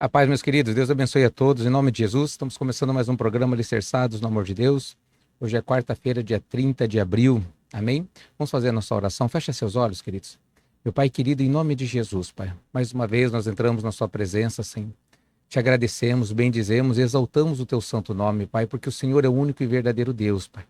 A paz, meus queridos, Deus abençoe a todos, em nome de Jesus. Estamos começando mais um programa Alicerçados no Amor de Deus. Hoje é quarta-feira, dia 30 de abril, amém? Vamos fazer a nossa oração. Fecha seus olhos, queridos. Meu Pai querido, em nome de Jesus, Pai, mais uma vez nós entramos na sua presença, Senhor. Te agradecemos, bendizemos e exaltamos o teu santo nome, Pai, porque o Senhor é o único e verdadeiro Deus, Pai.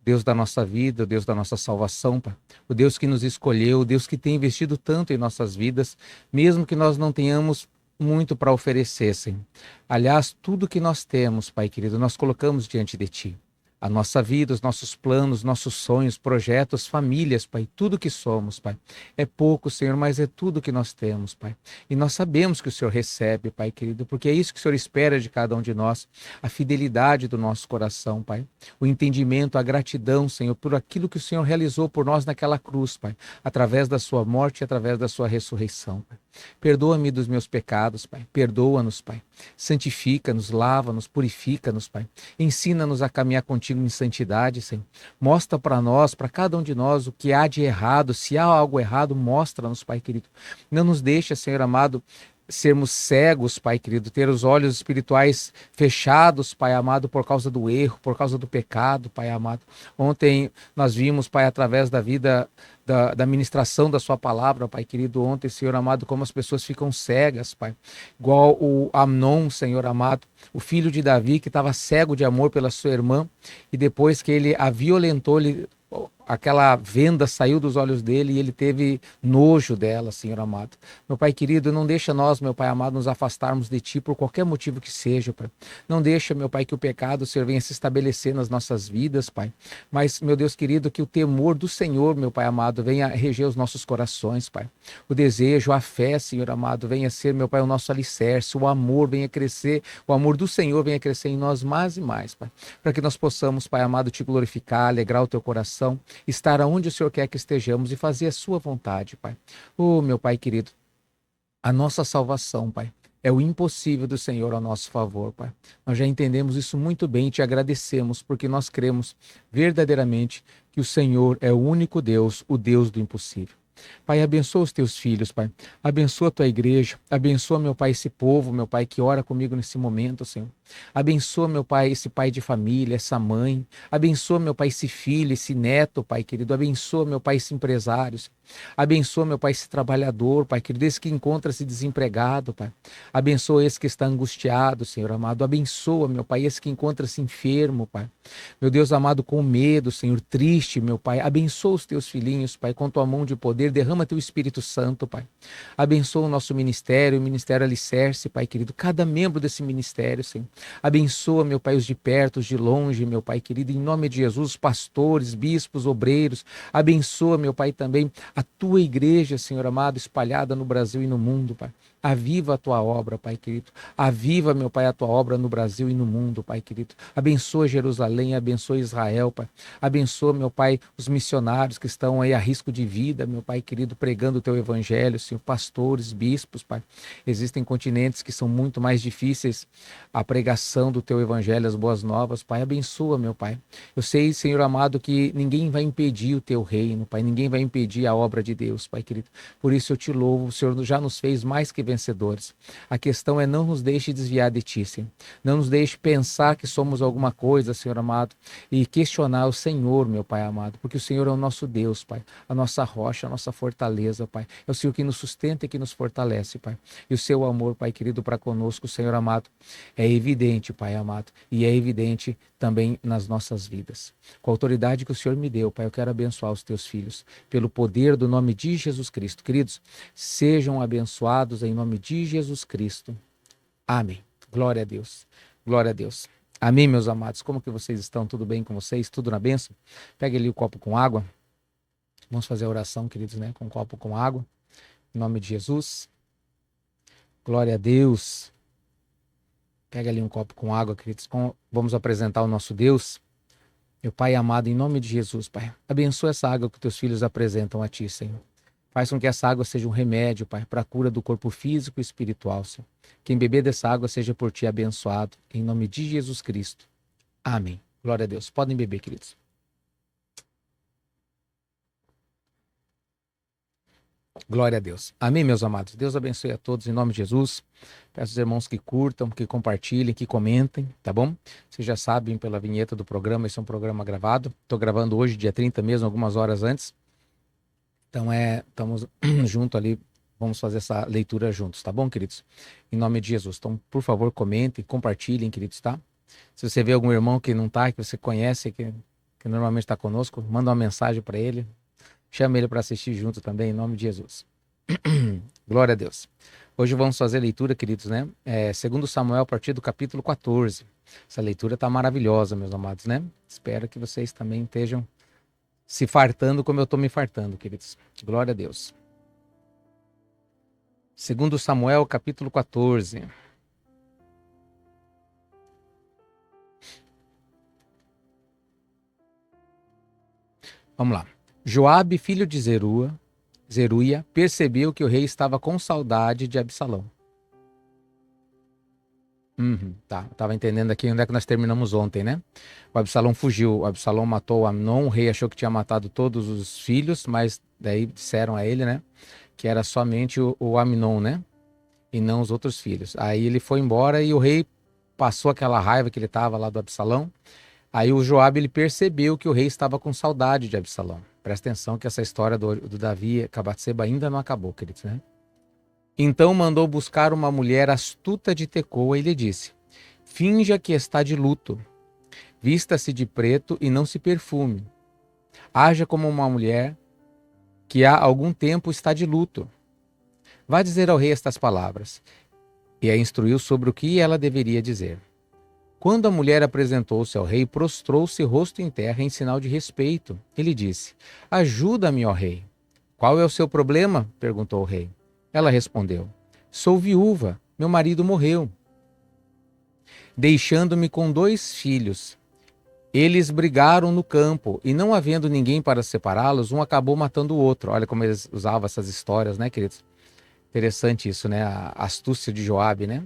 Deus da nossa vida, o Deus da nossa salvação, Pai. O Deus que nos escolheu, o Deus que tem investido tanto em nossas vidas, mesmo que nós não tenhamos muito para oferecer, Senhor. Aliás, tudo que nós temos, Pai querido, nós colocamos diante de Ti. A nossa vida, os nossos planos, nossos sonhos, projetos, famílias, Pai, tudo que somos, Pai. É pouco, Senhor, mas é tudo que nós temos, Pai. E nós sabemos que o Senhor recebe, Pai querido, porque é isso que o Senhor espera de cada um de nós, a fidelidade do nosso coração, Pai. O entendimento, a gratidão, Senhor, por aquilo que o Senhor realizou por nós naquela cruz, Pai, através da sua morte e através da sua ressurreição, Pai. Perdoa-me dos meus pecados, Pai. Perdoa-nos, Pai. Santifica-nos, lava-nos, purifica-nos, Pai. Ensina-nos a caminhar contigo em santidade, Senhor. Mostra para nós, para cada um de nós, o que há de errado. Se há algo errado, mostra-nos, Pai querido. Não nos deixa, Senhor amado, sermos cegos, Pai querido, ter os olhos espirituais fechados, Pai amado, por causa do erro, por causa do pecado, Pai amado. Ontem nós vimos, Pai, através da vida, da ministração da sua palavra, Pai querido, ontem, Senhor amado, como as pessoas ficam cegas, Pai. Igual o Amnon, Senhor amado, o filho de Davi, que estava cego de amor pela sua irmã, e depois que ele a violentou, aquela venda saiu dos olhos dele e ele teve nojo dela, Senhor amado. Meu Pai querido, não deixa nós, meu Pai amado, nos afastarmos de Ti por qualquer motivo que seja, Pai. Não deixa, meu Pai, que o pecado, Senhor, venha se estabelecer nas nossas vidas, Pai. Mas, meu Deus querido, que o temor do Senhor, meu Pai amado, venha reger os nossos corações, Pai. O desejo, a fé, Senhor amado, venha ser, meu Pai, o nosso alicerce, o amor venha crescer, o amor do Senhor venha crescer em nós mais e mais, Pai. Para que nós possamos, Pai amado, Te glorificar, alegrar o Teu coração, estar aonde o Senhor quer que estejamos e fazer a sua vontade, Pai. Oh, meu Pai querido, a nossa salvação, Pai, é o impossível do Senhor ao nosso favor, Pai. Nós já entendemos isso muito bem e Te agradecemos, porque nós cremos verdadeiramente que o Senhor é o único Deus, o Deus do impossível. Pai, abençoa os teus filhos, Pai. Abençoa a tua igreja. Abençoa, meu Pai, esse povo, meu Pai, que ora comigo nesse momento, Senhor. Abençoa, meu Pai, esse pai de família, essa mãe. Abençoa, meu Pai, esse filho, esse neto, Pai querido. Abençoa, meu Pai, esse empresário. Abençoa, meu Pai, esse trabalhador, Pai querido, esse que encontra-se desempregado, Pai. Abençoa esse que está angustiado, Senhor amado. Abençoa, meu Pai, esse que encontra-se enfermo, Pai. Meu Deus amado, com medo, Senhor, triste, meu Pai. Abençoa os teus filhinhos, Pai, com tua mão de poder. Derrama teu Espírito Santo, Pai. Abençoa o nosso ministério, o Ministério Alicerce, Pai querido. Cada membro desse ministério, Senhor. Abençoa, meu Pai, os de perto, os de longe, meu Pai querido. Em nome de Jesus, pastores, bispos, obreiros. Abençoa, meu Pai, também a tua igreja, Senhor amado, espalhada no Brasil e no mundo, Pai. Aviva a tua obra, Pai querido. Aviva, meu Pai, a tua obra no Brasil e no mundo, Pai querido. Abençoa Jerusalém, abençoa Israel, Pai. Abençoa, meu Pai, os missionários que estão aí a risco de vida, meu Pai querido, pregando o teu evangelho, Senhor. Pastores, bispos, Pai. Existem continentes que são muito mais difíceis a pregação do teu evangelho, as boas novas, Pai. Abençoa, meu Pai. Eu sei, Senhor amado, que ninguém vai impedir o teu reino, Pai. Ninguém vai impedir a obra de Deus, Pai querido. Por isso eu te louvo, o Senhor já nos fez mais que vencedores. A questão é não nos deixe desviar de ti, Senhor. Não nos deixe pensar que somos alguma coisa, Senhor amado, e questionar o Senhor, meu Pai amado, porque o Senhor é o nosso Deus, Pai, a nossa rocha, a nossa fortaleza, Pai. É o Senhor que nos sustenta e que nos fortalece, Pai. E o seu amor, Pai querido, para conosco, Senhor amado, é evidente, Pai amado, e é evidente também nas nossas vidas. Com a autoridade que o Senhor me deu, Pai, eu quero abençoar os teus filhos, pelo poder do nome de Jesus Cristo. Queridos, sejam abençoados em nome de Jesus Cristo. Amém. Glória a Deus. Glória a Deus. Amém, meus amados. Como que vocês estão? Tudo bem com vocês? Tudo na bênção? Pegue ali o copo com água. Vamos fazer a oração, queridos, né? Com um copo com água. Em nome de Jesus. Glória a Deus. Pega ali um copo com água, queridos. Vamos apresentar o nosso Deus. Meu Pai amado, em nome de Jesus, Pai. Abençoa essa água que teus filhos apresentam a Ti, Senhor. Faz com que essa água seja um remédio, Pai, para a cura do corpo físico e espiritual, Senhor. Quem beber dessa água seja por Ti abençoado. Em nome de Jesus Cristo. Amém. Glória a Deus. Podem beber, queridos. Glória a Deus. Amém, meus amados. Deus abençoe a todos em nome de Jesus. Peço aos irmãos que curtam, que compartilhem, que comentem, tá bom? Vocês já sabem pela vinheta do programa, esse é um programa gravado. Estou gravando hoje, dia 30 mesmo, algumas horas antes. Então estamos junto ali, vamos fazer essa leitura juntos, tá bom, queridos? Em nome de Jesus. Então, por favor, comentem, compartilhem, queridos, tá? Se você vê algum irmão que não está, que você conhece, que normalmente está conosco, manda uma mensagem para ele. Chama ele para assistir junto também, em nome de Jesus. Glória a Deus. Hoje vamos fazer leitura, queridos, né? Segundo Samuel, a partir do capítulo 14. Essa leitura está maravilhosa, meus amados, né? Espero que vocês também estejam se fartando como eu estou me fartando, queridos. Glória a Deus. Segundo Samuel, capítulo 14. Vamos lá. Joabe, filho de Zeruia, percebeu que o rei estava com saudade de Absalão. Tá, estava entendendo aqui onde é que nós terminamos ontem, né? O Absalão fugiu, o Absalão matou o Amnon, o rei achou que tinha matado todos os filhos, mas daí disseram a ele, né, que era somente o Amnon, né, e não os outros filhos. Aí ele foi embora e o rei passou aquela raiva que ele estava lá do Absalão. Aí o Joabe, ele percebeu que o rei estava com saudade de Absalão. Presta atenção que essa história do Davi, Cabatseba, ainda não acabou, queridos, né? Então mandou buscar uma mulher astuta de Tecoa e lhe disse: finja que está de luto, vista-se de preto e não se perfume. Haja como uma mulher que há algum tempo está de luto. Vá dizer ao rei estas palavras. E a instruiu sobre o que ela deveria dizer. Quando a mulher apresentou-se ao rei, prostrou-se rosto em terra em sinal de respeito. Ele disse: ajuda-me, ó rei. Qual é o seu problema? Perguntou o rei. Ela respondeu: sou viúva, meu marido morreu, deixando-me com 2 filhos. Eles brigaram no campo e, não havendo ninguém para separá-los, um acabou matando o outro. Olha como eles usavam essas histórias, né, queridos? Interessante isso, né? A astúcia de Joabe, né?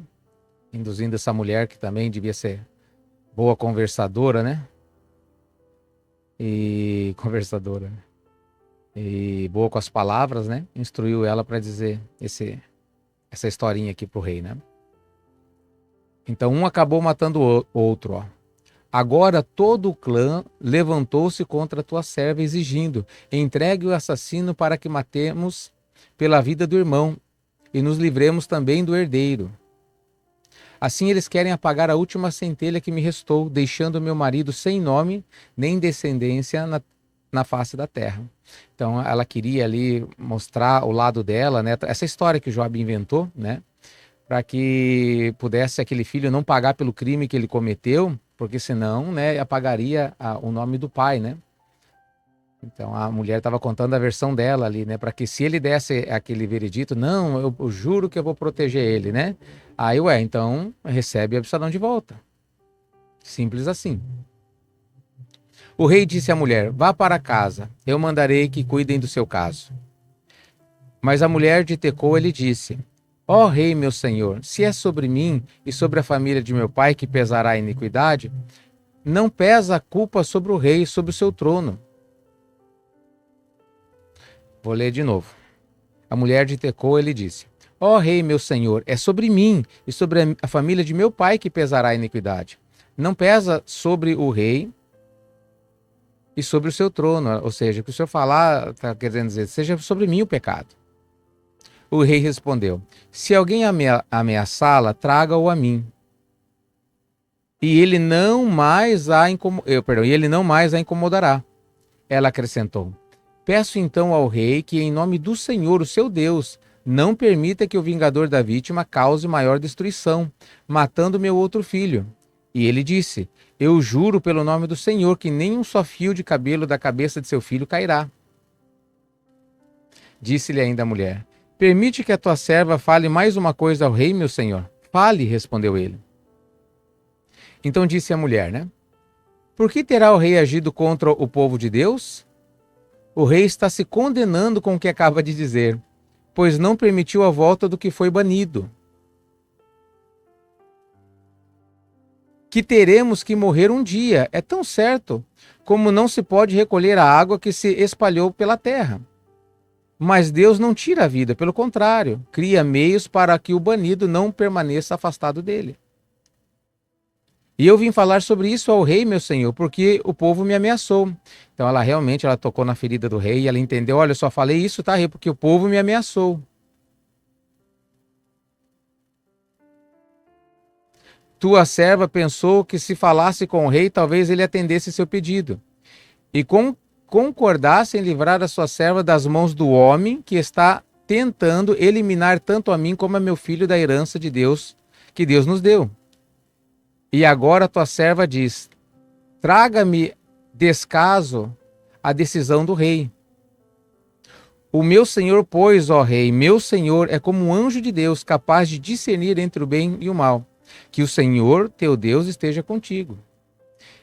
Induzindo essa mulher que também devia ser boa conversadora, né? E conversadora. E boa com as palavras, né? Instruiu ela para dizer essa historinha aqui pro rei, né? Então um acabou matando o outro, ó. Agora todo o clã levantou-se contra a tua serva, exigindo: entregue o assassino para que matemos pela vida do irmão e nos livremos também do herdeiro. Assim eles querem apagar a última centelha que me restou, deixando meu marido sem nome nem descendência na face da terra. Então ela queria ali mostrar o lado dela, né? Essa história que Joabe inventou, né? Para que pudesse aquele filho não pagar pelo crime que ele cometeu, porque senão, né, apagaria o nome do pai, né? Então a mulher estava contando a versão dela ali, né? Para que se ele desse aquele veredito, não, eu juro que eu vou proteger ele, né? Aí, então recebe Absalão de volta. Simples assim. O rei disse à mulher: vá para casa, eu mandarei que cuidem do seu caso. Mas a mulher de Tecoa lhe disse: ó rei, meu senhor, se é sobre mim e sobre a família de meu pai que pesará a iniquidade, não pesa a culpa sobre o rei e sobre o seu trono. Vou ler de novo. A mulher de Tecoa lhe disse: ó rei, meu senhor, é sobre mim e sobre a família de meu pai que pesará a iniquidade. Não pesa sobre o rei e sobre o seu trono. Ou seja, o que o senhor falar, está querendo dizer, seja sobre mim o pecado. O rei respondeu: se alguém ameaçá-la, traga-o a mim. E ele não mais a incomodará. Ela acrescentou: peço então ao rei que, em nome do Senhor, o seu Deus, não permita que o vingador da vítima cause maior destruição, matando meu outro filho. E ele disse: eu juro pelo nome do Senhor que nem um só fio de cabelo da cabeça de seu filho cairá. Disse-lhe ainda a mulher: permite que a tua serva fale mais uma coisa ao rei, meu senhor? Fale, respondeu ele. Então disse a mulher, né? Por que terá o rei agido contra o povo de Deus? O rei está se condenando com o que acaba de dizer, pois não permitiu a volta do que foi banido. Que teremos que morrer um dia, é tão certo como não se pode recolher a água que se espalhou pela terra. Mas Deus não tira a vida, pelo contrário, cria meios para que o banido não permaneça afastado dele. E eu vim falar sobre isso ao rei, meu senhor, porque o povo me ameaçou. Então ela realmente tocou na ferida do rei e ela entendeu, olha, eu só falei isso, tá, rei, porque o povo me ameaçou. Tua serva pensou que se falasse com o rei, talvez ele atendesse seu pedido. E concordasse em livrar a sua serva das mãos do homem que está tentando eliminar tanto a mim como a meu filho da herança de Deus, que Deus nos deu. E agora tua serva diz, traga-me descaso a decisão do rei. O meu senhor, pois, ó rei, meu senhor é como um anjo de Deus, capaz de discernir entre o bem e o mal. Que o Senhor, teu Deus, esteja contigo.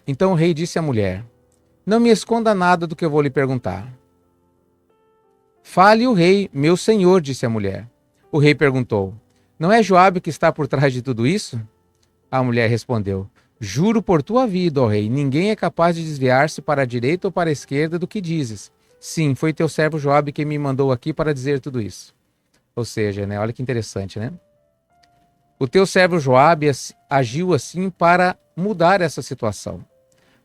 Então o rei disse à mulher, não me esconda nada do que eu vou lhe perguntar. Fale o rei, meu senhor, disse a mulher. O rei perguntou, não é Joabe que está por trás de tudo isso? A mulher respondeu, juro por tua vida, ó rei, ninguém é capaz de desviar-se para a direita ou para a esquerda do que dizes. Sim, foi teu servo Joabe quem me mandou aqui para dizer tudo isso. Ou seja, né, olha que interessante, né? O teu servo Joabe agiu assim para mudar essa situação.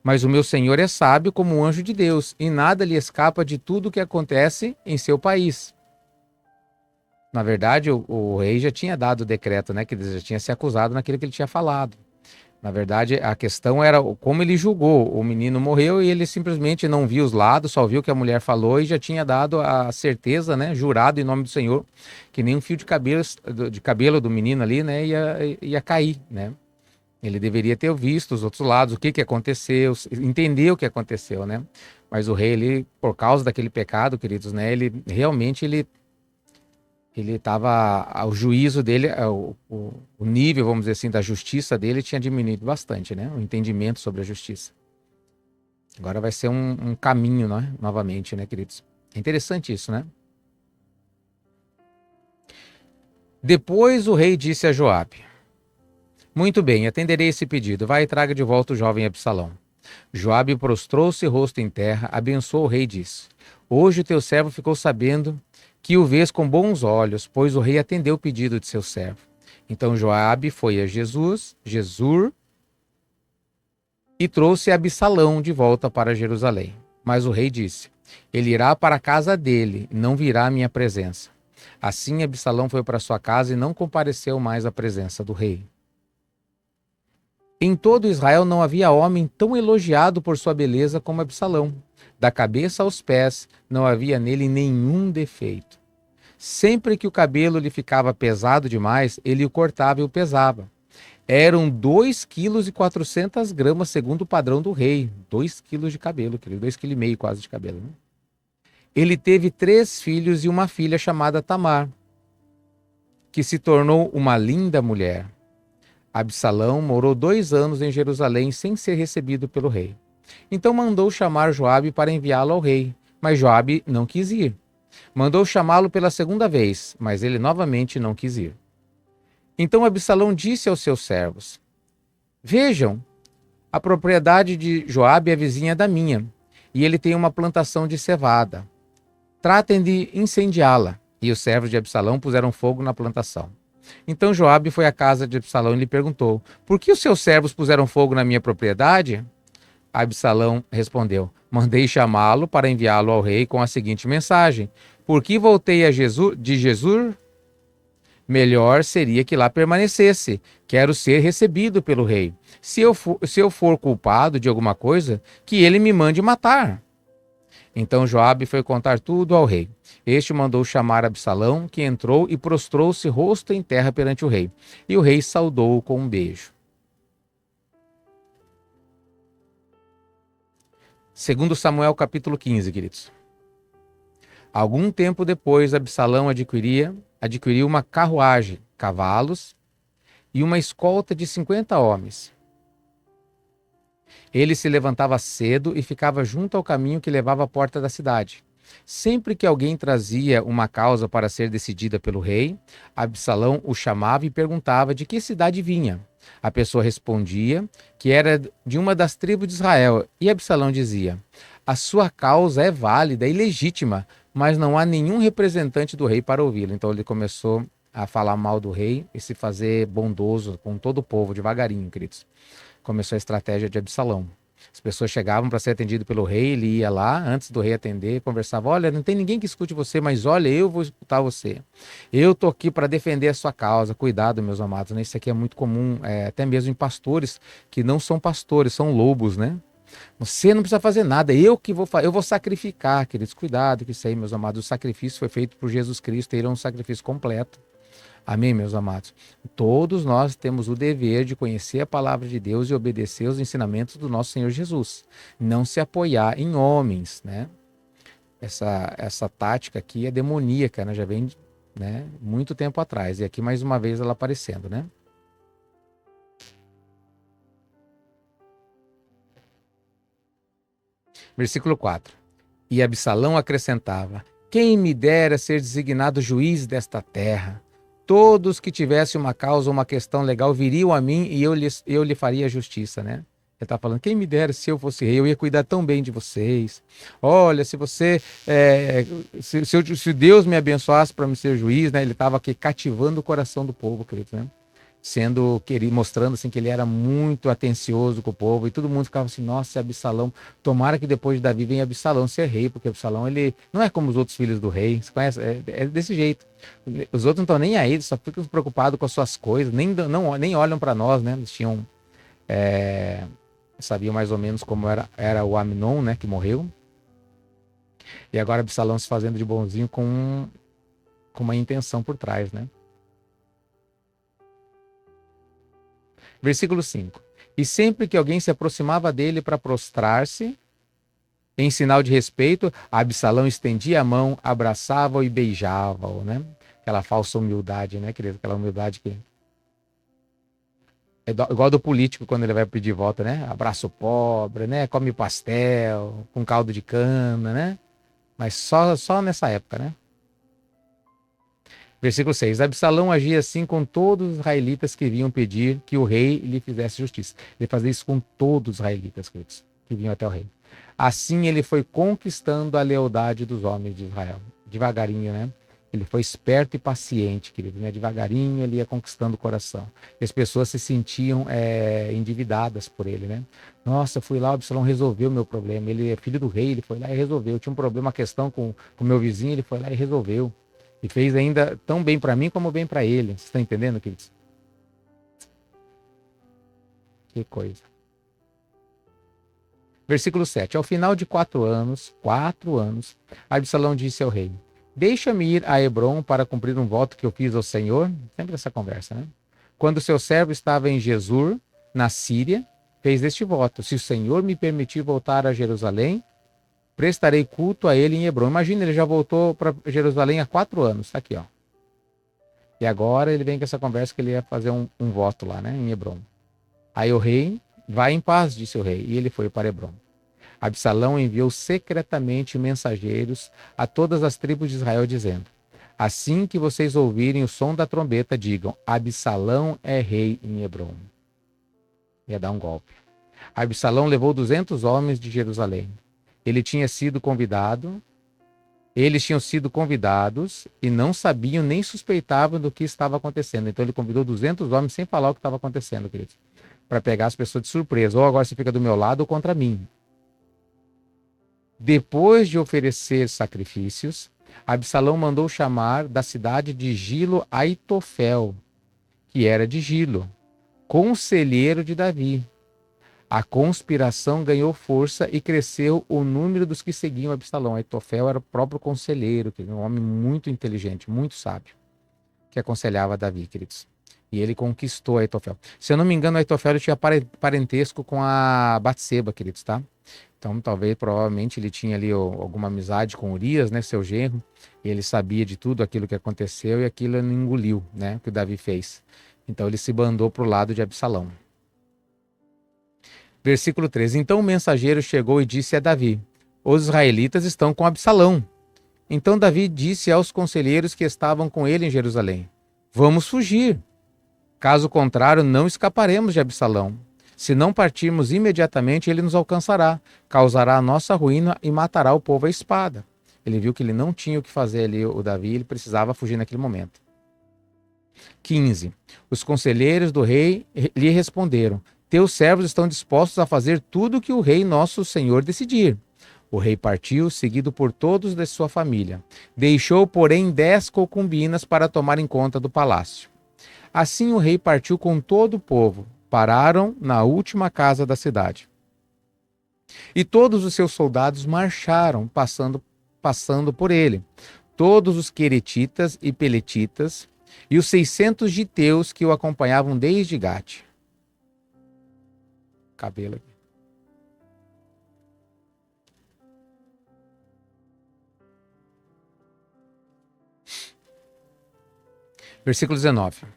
Mas o meu senhor é sábio como um anjo de Deus, e nada lhe escapa de tudo o que acontece em seu país. Na verdade, o rei já tinha dado o decreto, né? Que ele já tinha se acusado naquilo que ele tinha falado. Na verdade, a questão era como ele julgou. O menino morreu e ele simplesmente não viu os lados, só viu o que a mulher falou e já tinha dado a certeza, né? Jurado em nome do Senhor, que nem um fio de cabelo do menino ali, né? Ia cair, né? Ele deveria ter visto os outros lados, o que que aconteceu, entender o que aconteceu, né? Mas o rei, ele, por causa daquele pecado, queridos, né? Ele realmente ele estava, o juízo dele, o nível, vamos dizer assim, da justiça dele tinha diminuído bastante, né? O entendimento sobre a justiça. Agora vai ser um caminho, né? Novamente, né, queridos? É interessante isso, né? Depois o rei disse a Joabe, muito bem, atenderei esse pedido. Vai e traga de volta o jovem Absalão. Joabe prostrou-se rosto em terra, abençoou o rei e disse, hoje o teu servo ficou sabendo que o vês com bons olhos, pois o rei atendeu o pedido de seu servo. Então Joabe foi a Jesur, e trouxe Absalão de volta para Jerusalém. Mas o rei disse, ele irá para a casa dele, não virá à minha presença. Assim Absalão foi para sua casa e não compareceu mais à presença do rei. Em todo Israel não havia homem tão elogiado por sua beleza como Absalão. Da cabeça aos pés não havia nele nenhum defeito. Sempre que o cabelo lhe ficava pesado demais, ele o cortava e o pesava. Eram 2,4 kg segundo o padrão do rei. 2 quilos de cabelo, 2,5 kg quase de cabelo. Né? Ele teve 3 filhos e uma filha chamada Tamar, que se tornou uma linda mulher. Absalão morou 2 anos em Jerusalém sem ser recebido pelo rei. Então mandou chamar Joabe para enviá-lo ao rei, mas Joabe não quis ir. Mandou chamá-lo pela segunda vez, mas ele novamente não quis ir. Então Absalão disse aos seus servos, vejam, a propriedade de Joabe é vizinha da minha, e ele tem uma plantação de cevada. Tratem de incendiá-la. E os servos de Absalão puseram fogo na plantação. Então Joabe foi à casa de Absalão e lhe perguntou, por que os seus servos puseram fogo na minha propriedade? Absalão respondeu, mandei chamá-lo para enviá-lo ao rei com a seguinte mensagem, por que voltei de Jesur? Melhor seria que lá permanecesse, quero ser recebido pelo rei. Se eu for culpado de alguma coisa, que ele me mande matar. Então Joabe foi contar tudo ao rei. Este mandou chamar Absalão, que entrou e prostrou-se rosto em terra perante o rei. E o rei saudou-o com um beijo. Segundo Samuel capítulo 15, queridos. Algum tempo depois, Absalão adquiriu uma carruagem, cavalos e uma escolta de 50 homens. Ele se levantava cedo e ficava junto ao caminho que levava à porta da cidade. Sempre que alguém trazia uma causa para ser decidida pelo rei, Absalão o chamava e perguntava de que cidade vinha. A pessoa respondia que era de uma das tribos de Israel, e Absalão dizia, a sua causa é válida e legítima, mas não há nenhum representante do rei para ouvi-lo. Então ele começou a falar mal do rei e se fazer bondoso com todo o povo, devagarinho, queridos. Começou a estratégia de Absalão. As pessoas chegavam para ser atendido pelo rei, ele ia lá, antes do rei atender, conversava, olha, não tem ninguém que escute você, mas olha, eu vou escutar você. Eu tô aqui para defender a sua causa. Cuidado, meus amados, né? Isso aqui é muito comum, até mesmo em pastores que não são pastores, são lobos, né? Você não precisa fazer nada, eu vou sacrificar, queridos. Cuidado que isso aí, meus amados, o sacrifício foi feito por Jesus Cristo, ele é um sacrifício completo. Amém, meus amados? Todos nós temos o dever de conhecer a palavra de Deus e obedecer os ensinamentos do nosso Senhor Jesus. Não se apoiar em homens, né? Essa tática aqui é demoníaca, né? Já vem, né, muito tempo atrás. E aqui mais uma vez ela aparecendo, né? Versículo 4. E Absalão acrescentava: quem me dera ser designado juiz desta terra? Todos que tivessem uma causa ou uma questão legal viriam a mim e eu lhe faria justiça, né? Ele está falando, quem me dera se eu fosse rei, eu ia cuidar tão bem de vocês. Olha, se você, se Deus me abençoasse para me ser juiz, né? Ele estava aqui cativando o coração do povo, querido, né? Mostrando assim que ele era muito atencioso com o povo, e todo mundo ficava assim, nossa, Absalão, tomara que depois de Davi venha Absalão ser rei, porque Absalão, ele não é como os outros filhos do rei, você conhece? É desse jeito. Os outros não estão nem aí, eles só ficam preocupados com as suas coisas, nem olham para nós, né? Eles tinham, sabiam mais ou menos como era o Amnon, né, que morreu, e agora Absalão se fazendo de bonzinho com uma intenção por trás, né? Versículo 5. E sempre que alguém se aproximava dele para prostrar-se, em sinal de respeito, Absalão estendia a mão, abraçava-o e beijava-o, né? Aquela falsa humildade, né, querido? Aquela humildade que é igual do político quando ele vai pedir voto, né? Abraça o pobre, né? Come pastel, com caldo de cana, né? Mas só nessa época, né? Versículo 6. Absalão agia assim com todos os israelitas que vinham pedir que o rei lhe fizesse justiça. Ele fazia isso com todos os israelitas, queridos, que vinham até o rei. Assim ele foi conquistando a lealdade dos homens de Israel. Devagarinho, né? Ele foi esperto e paciente, querido, né? Devagarinho ele ia conquistando o coração. E as pessoas se sentiam endividadas por ele, né? Nossa, fui lá, o Absalão resolveu o meu problema. Ele é filho do rei, ele foi lá e resolveu. Eu tinha um problema, uma questão com o meu vizinho, ele foi lá e resolveu. E fez ainda tão bem para mim como bem para ele. Vocês estão entendendo, queridos? Que coisa. Versículo 7. Ao final de 4 anos, Absalão disse ao rei: deixa-me ir a Hebrom para cumprir um voto que eu fiz ao Senhor. Sempre essa conversa, né? Quando seu servo estava em Jesur, na Síria, fez este voto: se o Senhor me permitir voltar a Jerusalém, prestarei culto a ele em Hebrom. Imagina, ele já voltou para Jerusalém há 4 anos. Está aqui, ó. E agora ele vem com essa conversa que ele ia fazer um voto lá, né, em Hebrom. Aí o rei, vai em paz, disse o rei, e ele foi para Hebrom. Absalão enviou secretamente mensageiros a todas as tribos de Israel, dizendo: assim que vocês ouvirem o som da trombeta, digam: Absalão é rei em Hebrom. Ia dar um golpe. Absalão levou 200 homens de Jerusalém. Eles tinham sido convidados e não sabiam nem suspeitavam do que estava acontecendo. Então ele convidou 200 homens sem falar o que estava acontecendo, queridos, para pegar as pessoas de surpresa. Ou agora você fica do meu lado ou contra mim. Depois de oferecer sacrifícios, Absalão mandou chamar da cidade de Gilo Aitofel, que era de Gilo, conselheiro de Davi. A conspiração ganhou força e cresceu o número dos que seguiam Absalão. Aitofel era o próprio conselheiro, um homem muito inteligente, muito sábio, que aconselhava Davi, queridos. E ele conquistou Aitofel. Se eu não me engano, Aitofel tinha parentesco com a Batseba, queridos, tá? Então, provavelmente, ele tinha ali alguma amizade com Urias, né, seu genro, e ele sabia de tudo aquilo que aconteceu e aquilo ele engoliu, né, que o Davi fez. Então, ele se bandou para o lado de Absalão. Versículo 13. Então o mensageiro chegou e disse a Davi: os israelitas estão com Absalão. Então Davi disse aos conselheiros que estavam com ele em Jerusalém: vamos fugir. Caso contrário, não escaparemos de Absalão. Se não partirmos imediatamente, ele nos alcançará, causará a nossa ruína e matará o povo à espada. Ele viu que ele não tinha o que fazer ali, o Davi, ele precisava fugir naquele momento. 15. Os conselheiros do rei lhe responderam: teus servos estão dispostos a fazer tudo o que o rei nosso senhor decidir. O rei partiu, seguido por todos de sua família. Deixou, porém, 10 concubinas para tomarem conta do palácio. Assim o rei partiu com todo o povo. Pararam na última casa da cidade. E todos os seus soldados marcharam, passando por ele. Todos os queretitas e peletitas, e os 600 giteus que o acompanhavam desde Gate. Cabelo aqui. Versículo 19.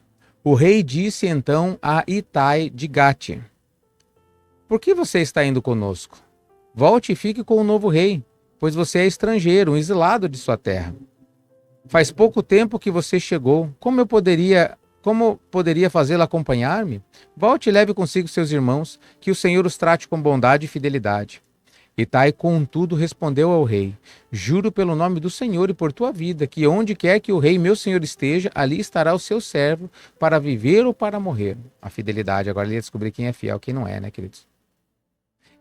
O rei disse então a Itai de Gate: por que você está indo conosco? Volte e fique com o novo rei, pois você é estrangeiro, um exilado de sua terra. Faz pouco tempo que você chegou. Como poderia fazê-lo acompanhar-me? Volte e leve consigo seus irmãos, que o Senhor os trate com bondade e fidelidade. Itai, contudo, respondeu ao rei: juro pelo nome do Senhor e por tua vida, que onde quer que o rei meu senhor esteja, ali estará o seu servo, para viver ou para morrer. A fidelidade, agora ele ia descobrir quem é fiel, quem não é, né, queridos?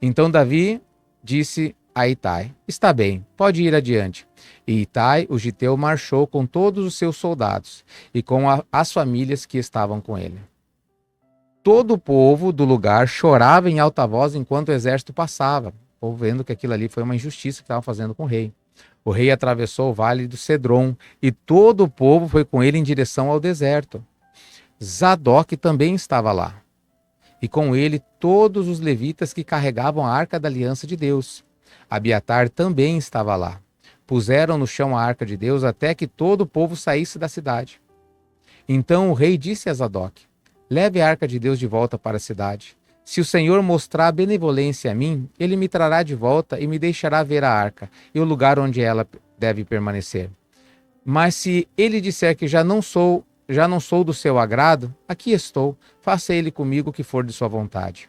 Então Davi disse a Itai: está bem, pode ir adiante. E Itai, o giteu, marchou com todos os seus soldados e com as famílias que estavam com ele. Todo o povo do lugar chorava em alta voz enquanto o exército passava, o povo vendo que aquilo ali foi uma injustiça que estavam fazendo com o rei. O rei atravessou o vale do Cedron e todo o povo foi com ele em direção ao deserto. Zadok também estava lá, e com ele todos os levitas que carregavam a arca da aliança de Deus. Abiatar também estava lá. Puseram no chão a arca de Deus até que todo o povo saísse da cidade. Então o rei disse a Zadok: leve a arca de Deus de volta para a cidade. Se o Senhor mostrar benevolência a mim, ele me trará de volta e me deixará ver a arca e o lugar onde ela deve permanecer. Mas se ele disser que já não sou do seu agrado, aqui estou, faça ele comigo o que for de sua vontade.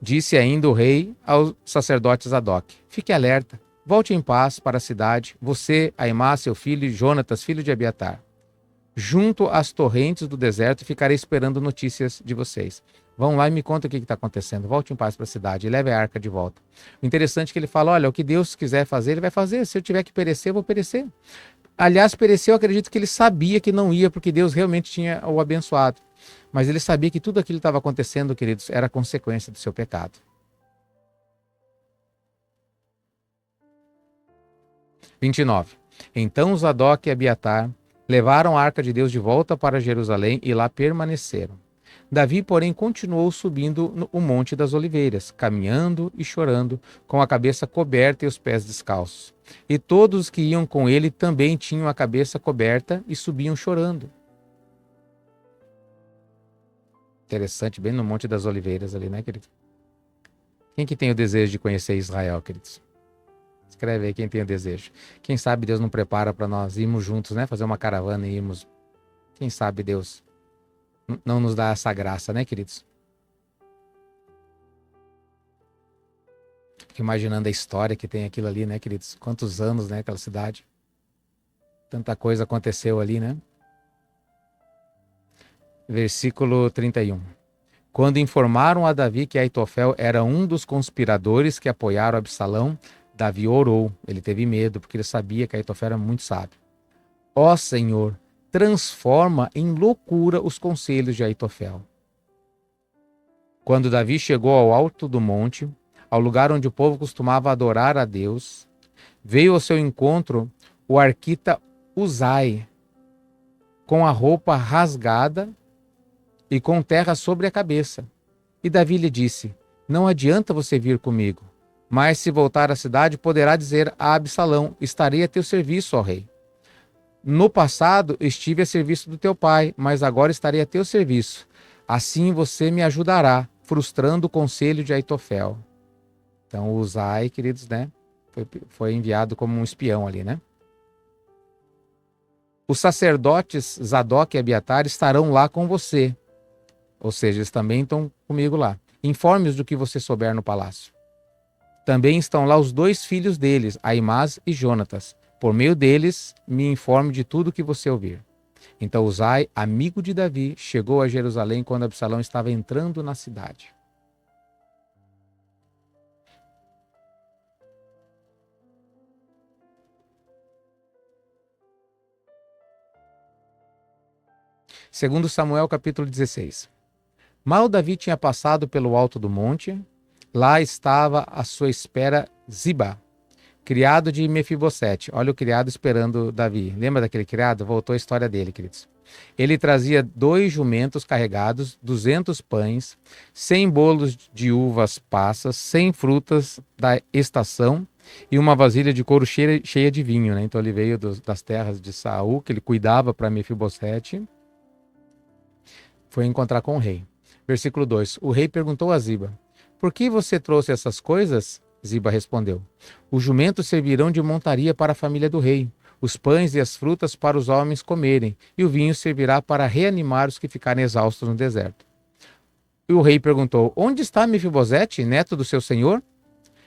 Disse ainda o rei ao sacerdote Zadok: fique alerta, volte em paz para a cidade, você, Aimá, seu filho, e Jonatas, filho de Abiatar. Junto às torrentes do deserto, ficarei esperando notícias de vocês. Vão lá e me conta o que está acontecendo. Volte em paz para a cidade e leve a arca de volta. O interessante é que ele fala: olha, o que Deus quiser fazer, ele vai fazer. Se eu tiver que perecer, eu vou perecer. Aliás, perecer, eu acredito que ele sabia que não ia, porque Deus realmente tinha o abençoado. Mas ele sabia que tudo aquilo que estava acontecendo, queridos, era consequência do seu pecado. 29. Então Zadok e Abiatar levaram a arca de Deus de volta para Jerusalém e lá permaneceram. Davi, porém, continuou subindo o Monte das Oliveiras, caminhando e chorando, com a cabeça coberta e os pés descalços. E todos os que iam com ele também tinham a cabeça coberta e subiam chorando. Interessante, bem no Monte das Oliveiras ali, né, querido? Quem que tem o desejo de conhecer Israel, queridos? Escreve aí quem tem o desejo. Quem sabe Deus não prepara para nós irmos juntos, né? Fazer uma caravana e irmos. Quem sabe Deus não nos dá essa graça, né, queridos? Fico imaginando a história que tem aquilo ali, né, queridos? Quantos anos, né, aquela cidade. Tanta coisa aconteceu ali, né? Versículo 31. Quando informaram a Davi que Aitofel era um dos conspiradores que apoiaram Absalão, Davi orou. Ele teve medo, porque ele sabia que Aitofel era muito sábio. Ó Senhor, transforma em loucura os conselhos de Aitofel. Quando Davi chegou ao alto do monte, ao lugar onde o povo costumava adorar a Deus, veio ao seu encontro o arquita Uzai, com a roupa rasgada e com terra sobre a cabeça. E Davi lhe disse: não adianta você vir comigo, mas se voltar à cidade poderá dizer a Absalão: estarei a teu serviço, ó rei. No passado estive a serviço do teu pai, mas agora estarei a teu serviço. Assim você me ajudará, frustrando o conselho de Aitofel. Então o Uzai, queridos, né, foi enviado como um espião ali, né? Os sacerdotes Zadok e Abiatar estarão lá com você. Ou seja, eles também estão comigo lá. Informe-os do que você souber no palácio. Também estão lá os 2 filhos deles, Aimás e Jonatas. Por meio deles, me informe de tudo que você ouvir. Então Uzai, amigo de Davi, chegou a Jerusalém quando Absalão estava entrando na cidade. Segundo Samuel, capítulo 16. Mal Davi tinha passado pelo alto do monte, lá estava à sua espera Ziba, criado de Mefibosete. Olha o criado esperando Davi. Lembra daquele criado? Voltou a história dele, queridos. Ele trazia 2 jumentos carregados, 200 pães, 100 bolos de uvas passas, 100 frutas da estação e uma vasilha de couro cheia de vinho, né? Então ele veio das terras de Saul, que ele cuidava para Mefibosete, foi encontrar com o rei. Versículo 2. O rei perguntou a Ziba: por que você trouxe essas coisas? Ziba respondeu: os jumentos servirão de montaria para a família do rei, os pães e as frutas para os homens comerem, e o vinho servirá para reanimar os que ficarem exaustos no deserto. E o rei perguntou: onde está Mefibosete, neto do seu senhor?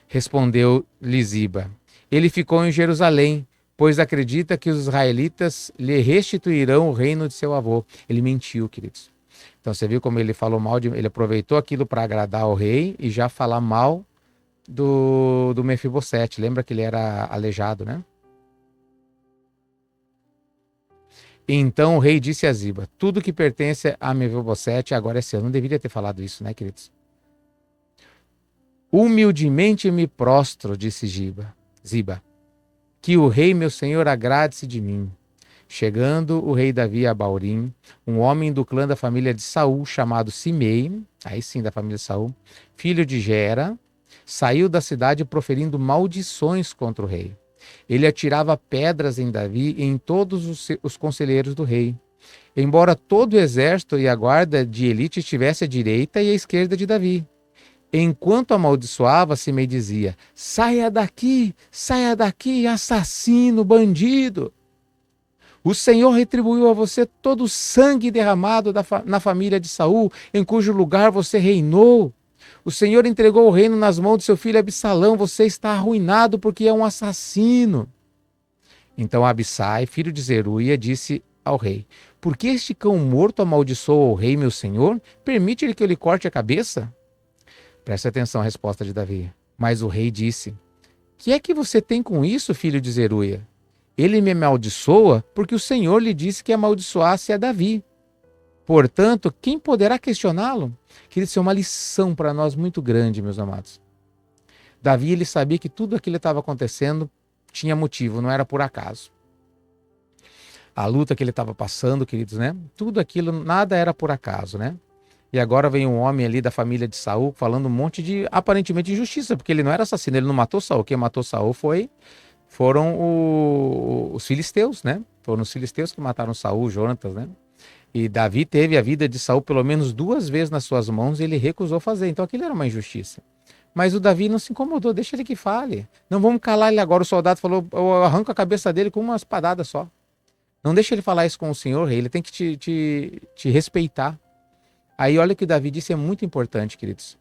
Respondeu-lhe Ziba: ele ficou em Jerusalém, pois acredita que os israelitas lhe restituirão o reino de seu avô. Ele mentiu, queridos. Então você viu como ele falou mal, ele aproveitou aquilo para agradar ao rei e já falar mal do Mefibosete. Lembra que ele era aleijado, né? Então o rei disse a Ziba: tudo que pertence a Mefibosete agora é seu. Não deveria ter falado isso, né, queridos? Humildemente me prostro, disse Ziba, que o rei meu senhor agrade-se de mim. Chegando o rei Davi a Baurim, um homem do clã da família de Saul, chamado Simei, aí sim da família de Saul, filho de Gera, saiu da cidade proferindo maldições contra o rei. Ele atirava pedras em Davi e em todos os conselheiros do rei. Embora todo o exército e a guarda de elite estivesse à direita e à esquerda de Davi. Enquanto amaldiçoava, Simei dizia: saia daqui, assassino, bandido. O Senhor retribuiu a você todo o sangue derramado na família de Saul, em cujo lugar você reinou. O Senhor entregou o reino nas mãos de seu filho Absalão. Você está arruinado porque é um assassino. Então Abissai, filho de Zeruia, disse ao rei: por que este cão morto amaldiçoa o rei, meu senhor? Permite-lhe que eu lhe corte a cabeça? Preste atenção à resposta de Davi. Mas o rei disse: que é que você tem com isso, filho de Zeruia? Ele me amaldiçoa porque o Senhor lhe disse que amaldiçoasse a Davi. Portanto, quem poderá questioná-lo? Que isso é uma lição para nós muito grande, meus amados. Davi, ele sabia que tudo aquilo que estava acontecendo tinha motivo, não era por acaso. A luta que ele estava passando, queridos, né? Tudo aquilo, nada era por acaso, né? E agora vem um homem ali da família de Saul falando um monte de, aparentemente, injustiça, porque ele não era assassino, ele não matou Saul. Quem matou Saul foram os filisteus, né? Foram os filisteus que mataram Saul, Jonatas, né? E Davi teve a vida de Saul pelo menos 2 vezes nas suas mãos e ele recusou fazer. Então aquilo era uma injustiça. Mas o Davi não se incomodou, deixa ele que fale. Não vamos calar ele agora. O soldado falou: eu arranco a cabeça dele com uma espadada só. Não deixa ele falar isso com o senhor, rei. Ele tem que te respeitar. Aí olha o que o Davi disse, é muito importante, queridos.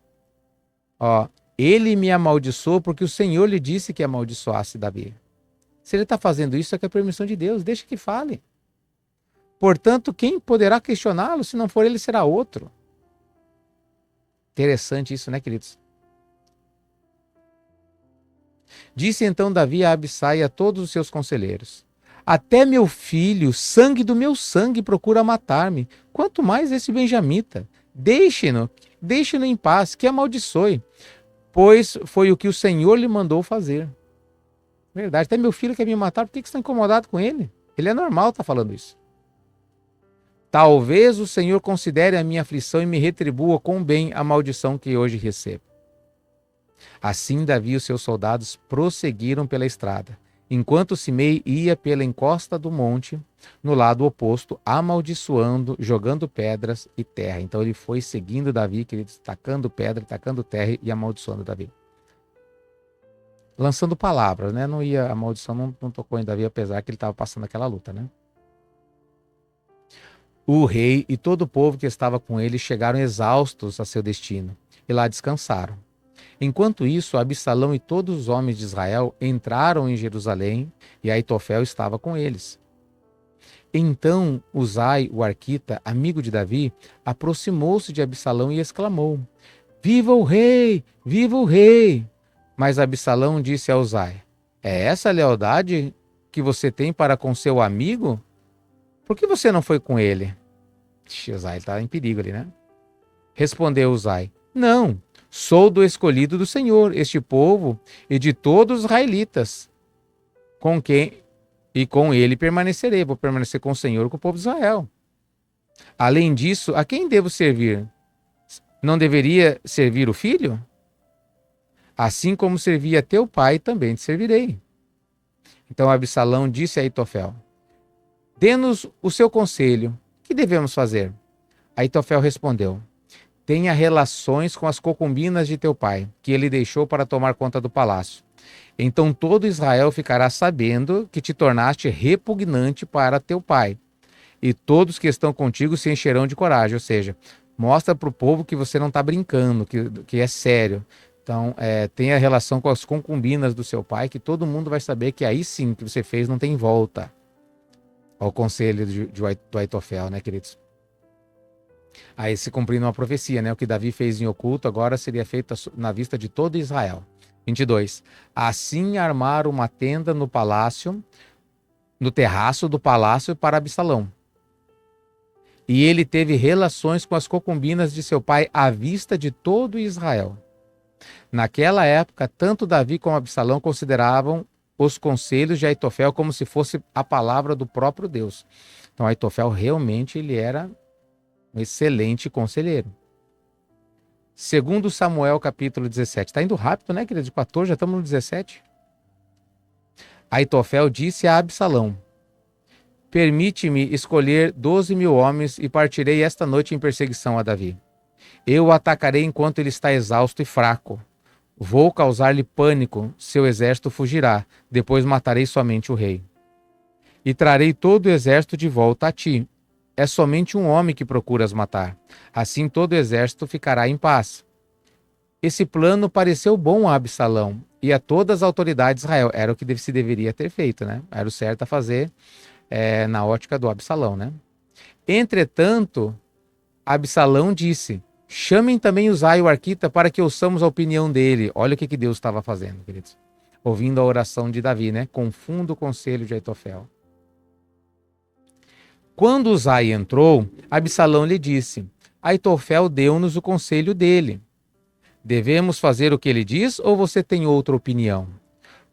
Ó, ele me amaldiçoou porque o Senhor lhe disse que amaldiçoasse Davi. Se ele está fazendo isso, é que é permissão de Deus, deixa que fale. Portanto, quem poderá questioná-lo? Se não for ele, será outro. Interessante isso, né, queridos? Disse então Davi a Abissai e a todos os seus conselheiros: até meu filho, sangue do meu sangue, procura matar-me. Quanto mais esse benjamita. Deixe-no em paz, que amaldiçoe, pois foi o que o Senhor lhe mandou fazer. Verdade, até meu filho quer me matar, por que você está incomodado com ele? Ele é normal estar falando isso. Talvez o Senhor considere a minha aflição e me retribua com bem a maldição que hoje recebo. Assim Davi e os seus soldados prosseguiram pela estrada, enquanto Simei ia pela encosta do monte, no lado oposto, amaldiçoando, jogando pedras e terra. Então ele foi seguindo Davi, queridos, tacando pedra, tacando terra e amaldiçoando Davi. Lançando palavras, né? A maldição não tocou em Davi, apesar que ele estava passando aquela luta, né? O rei e todo o povo que estava com ele chegaram exaustos a seu destino e lá descansaram. Enquanto isso, Absalão e todos os homens de Israel entraram em Jerusalém e Aitofel estava com eles. Então Uzai, o arquita, amigo de Davi, aproximou-se de Absalão e exclamou: Viva o rei! Viva o rei! Mas Absalão disse a Uzai: É essa a lealdade que você tem para com seu amigo? Por que você não foi com ele? Uzai está em perigo ali, né? Respondeu Uzai: Não, sou do escolhido do Senhor, este povo e de todos os israelitas, com ele permanecerei. Vou permanecer com o Senhor, com o povo de Israel. Além disso, a quem devo servir? Não deveria servir o filho? Assim como servia teu pai, também te servirei. Então Absalão disse a Aitofel: Dê-nos o seu conselho. Que devemos fazer? Aitofel respondeu: Tenha relações com as concubinas de teu pai, que ele deixou para tomar conta do palácio. Então todo Israel ficará sabendo que te tornaste repugnante para teu pai. E todos que estão contigo se encherão de coragem. Ou seja, mostra para o povo que você não está brincando, que é sério. Então, tenha relação com as concubinas do seu pai, que todo mundo vai saber que aí sim, o que você fez não tem volta. Ao conselho do Aitofel, né, queridos? Aí se cumprindo uma profecia, né? O que Davi fez em oculto agora seria feito na vista de todo Israel. 22. Assim armaram uma tenda no palácio, no terraço do palácio para Absalão. E ele teve relações com as concubinas de seu pai à vista de todo Israel. Naquela época, tanto Davi como Absalão consideravam os conselhos de Aitofel como se fosse a palavra do próprio Deus. Então Aitofel realmente ele era um excelente conselheiro. Segundo Samuel, capítulo 17. Está indo rápido, né, querido? De 14, já estamos no 17. Aitofel disse a Absalão: Permite-me escolher 12.000 homens e partirei esta noite em perseguição a Davi. Eu o atacarei enquanto ele está exausto e fraco. Vou causar-lhe pânico, seu exército fugirá, depois matarei somente o rei. E trarei todo o exército de volta a ti. É somente um homem que procuras matar. Assim todo o exército ficará em paz. Esse plano pareceu bom a Absalão e a todas as autoridades de Israel. Era o que se deveria ter feito, né? Era o certo a fazer na ótica do Absalão, né? Entretanto, Absalão disse: Chamem também Uzai, o arquita, para que ouçamos a opinião dele. Olha o que Deus estava fazendo, queridos. Ouvindo a oração de Davi, né? Confunda o conselho de Aitofel. Quando Uzai entrou, Absalão lhe disse: Aitofel deu-nos o conselho dele. Devemos fazer o que ele diz ou você tem outra opinião?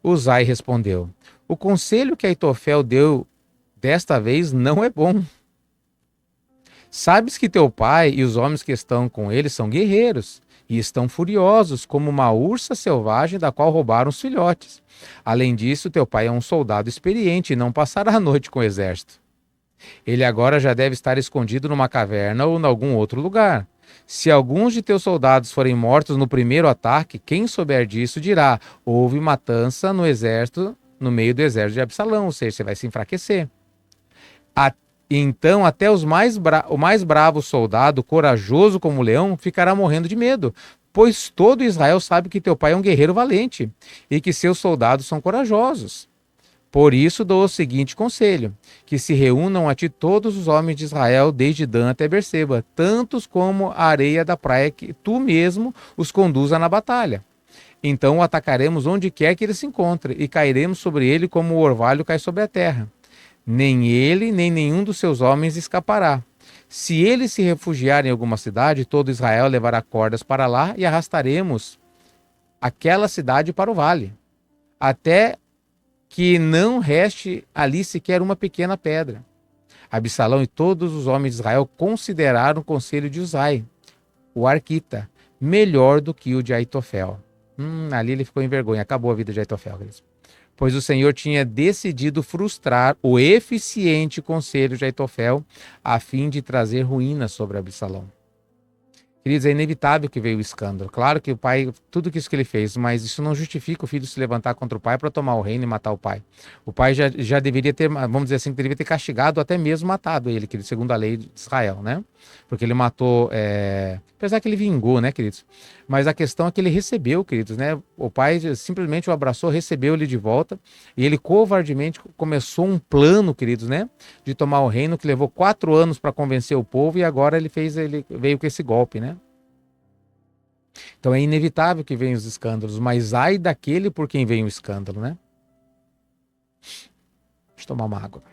Uzai respondeu: O conselho que Aitofel deu desta vez não é bom. Sabes que teu pai e os homens que estão com ele são guerreiros e estão furiosos, como uma ursa selvagem da qual roubaram os filhotes. Além disso, teu pai é um soldado experiente e não passará a noite com o exército. Ele agora já deve estar escondido numa caverna ou em algum outro lugar. Se alguns de teus soldados forem mortos no primeiro ataque, quem souber disso dirá: houve matança no exército, no meio do exército de Absalão, ou seja, você vai se enfraquecer. Então até o mais bravo soldado, corajoso como o leão, ficará morrendo de medo, pois todo Israel sabe que teu pai é um guerreiro valente e que seus soldados são corajosos. Por isso dou o seguinte conselho: que se reúnam a ti todos os homens de Israel, desde Dan até Berseba, tantos como a areia da praia, que tu mesmo os conduza na batalha. Então o atacaremos onde quer que ele se encontre, e cairemos sobre ele como o orvalho cai sobre a terra. Nem ele, nem nenhum dos seus homens escapará. Se ele se refugiar em alguma cidade, todo Israel levará cordas para lá e arrastaremos aquela cidade para o vale, até que não reste ali sequer uma pequena pedra. Absalão e todos os homens de Israel consideraram o conselho de Uzai, o arquita, melhor do que o de Aitofel. Ali ele ficou em vergonha, acabou a vida de Aitofel. Pois o Senhor tinha decidido frustrar o eficiente conselho de Aitofel a fim de trazer ruína sobre Absalão. Queridos, é inevitável que veio o escândalo. Claro que o pai, tudo isso que ele fez, mas isso não justifica o filho se levantar contra o pai para tomar o reino e matar o pai. O pai já deveria ter, vamos dizer assim, deveria ter castigado, até mesmo matado ele, querido, segundo a lei de Israel, né? Porque ele matou, apesar que ele vingou, né, queridos? Mas a questão é que ele recebeu, queridos, né? O pai simplesmente o abraçou, recebeu ele de volta, e ele covardemente começou um plano, queridos, né? De tomar o reino, que levou 4 anos para convencer o povo, e agora ele veio com esse golpe, né? Então é inevitável que venham os escândalos, mas ai daquele por quem vem o escândalo, né? Deixa eu tomar uma água.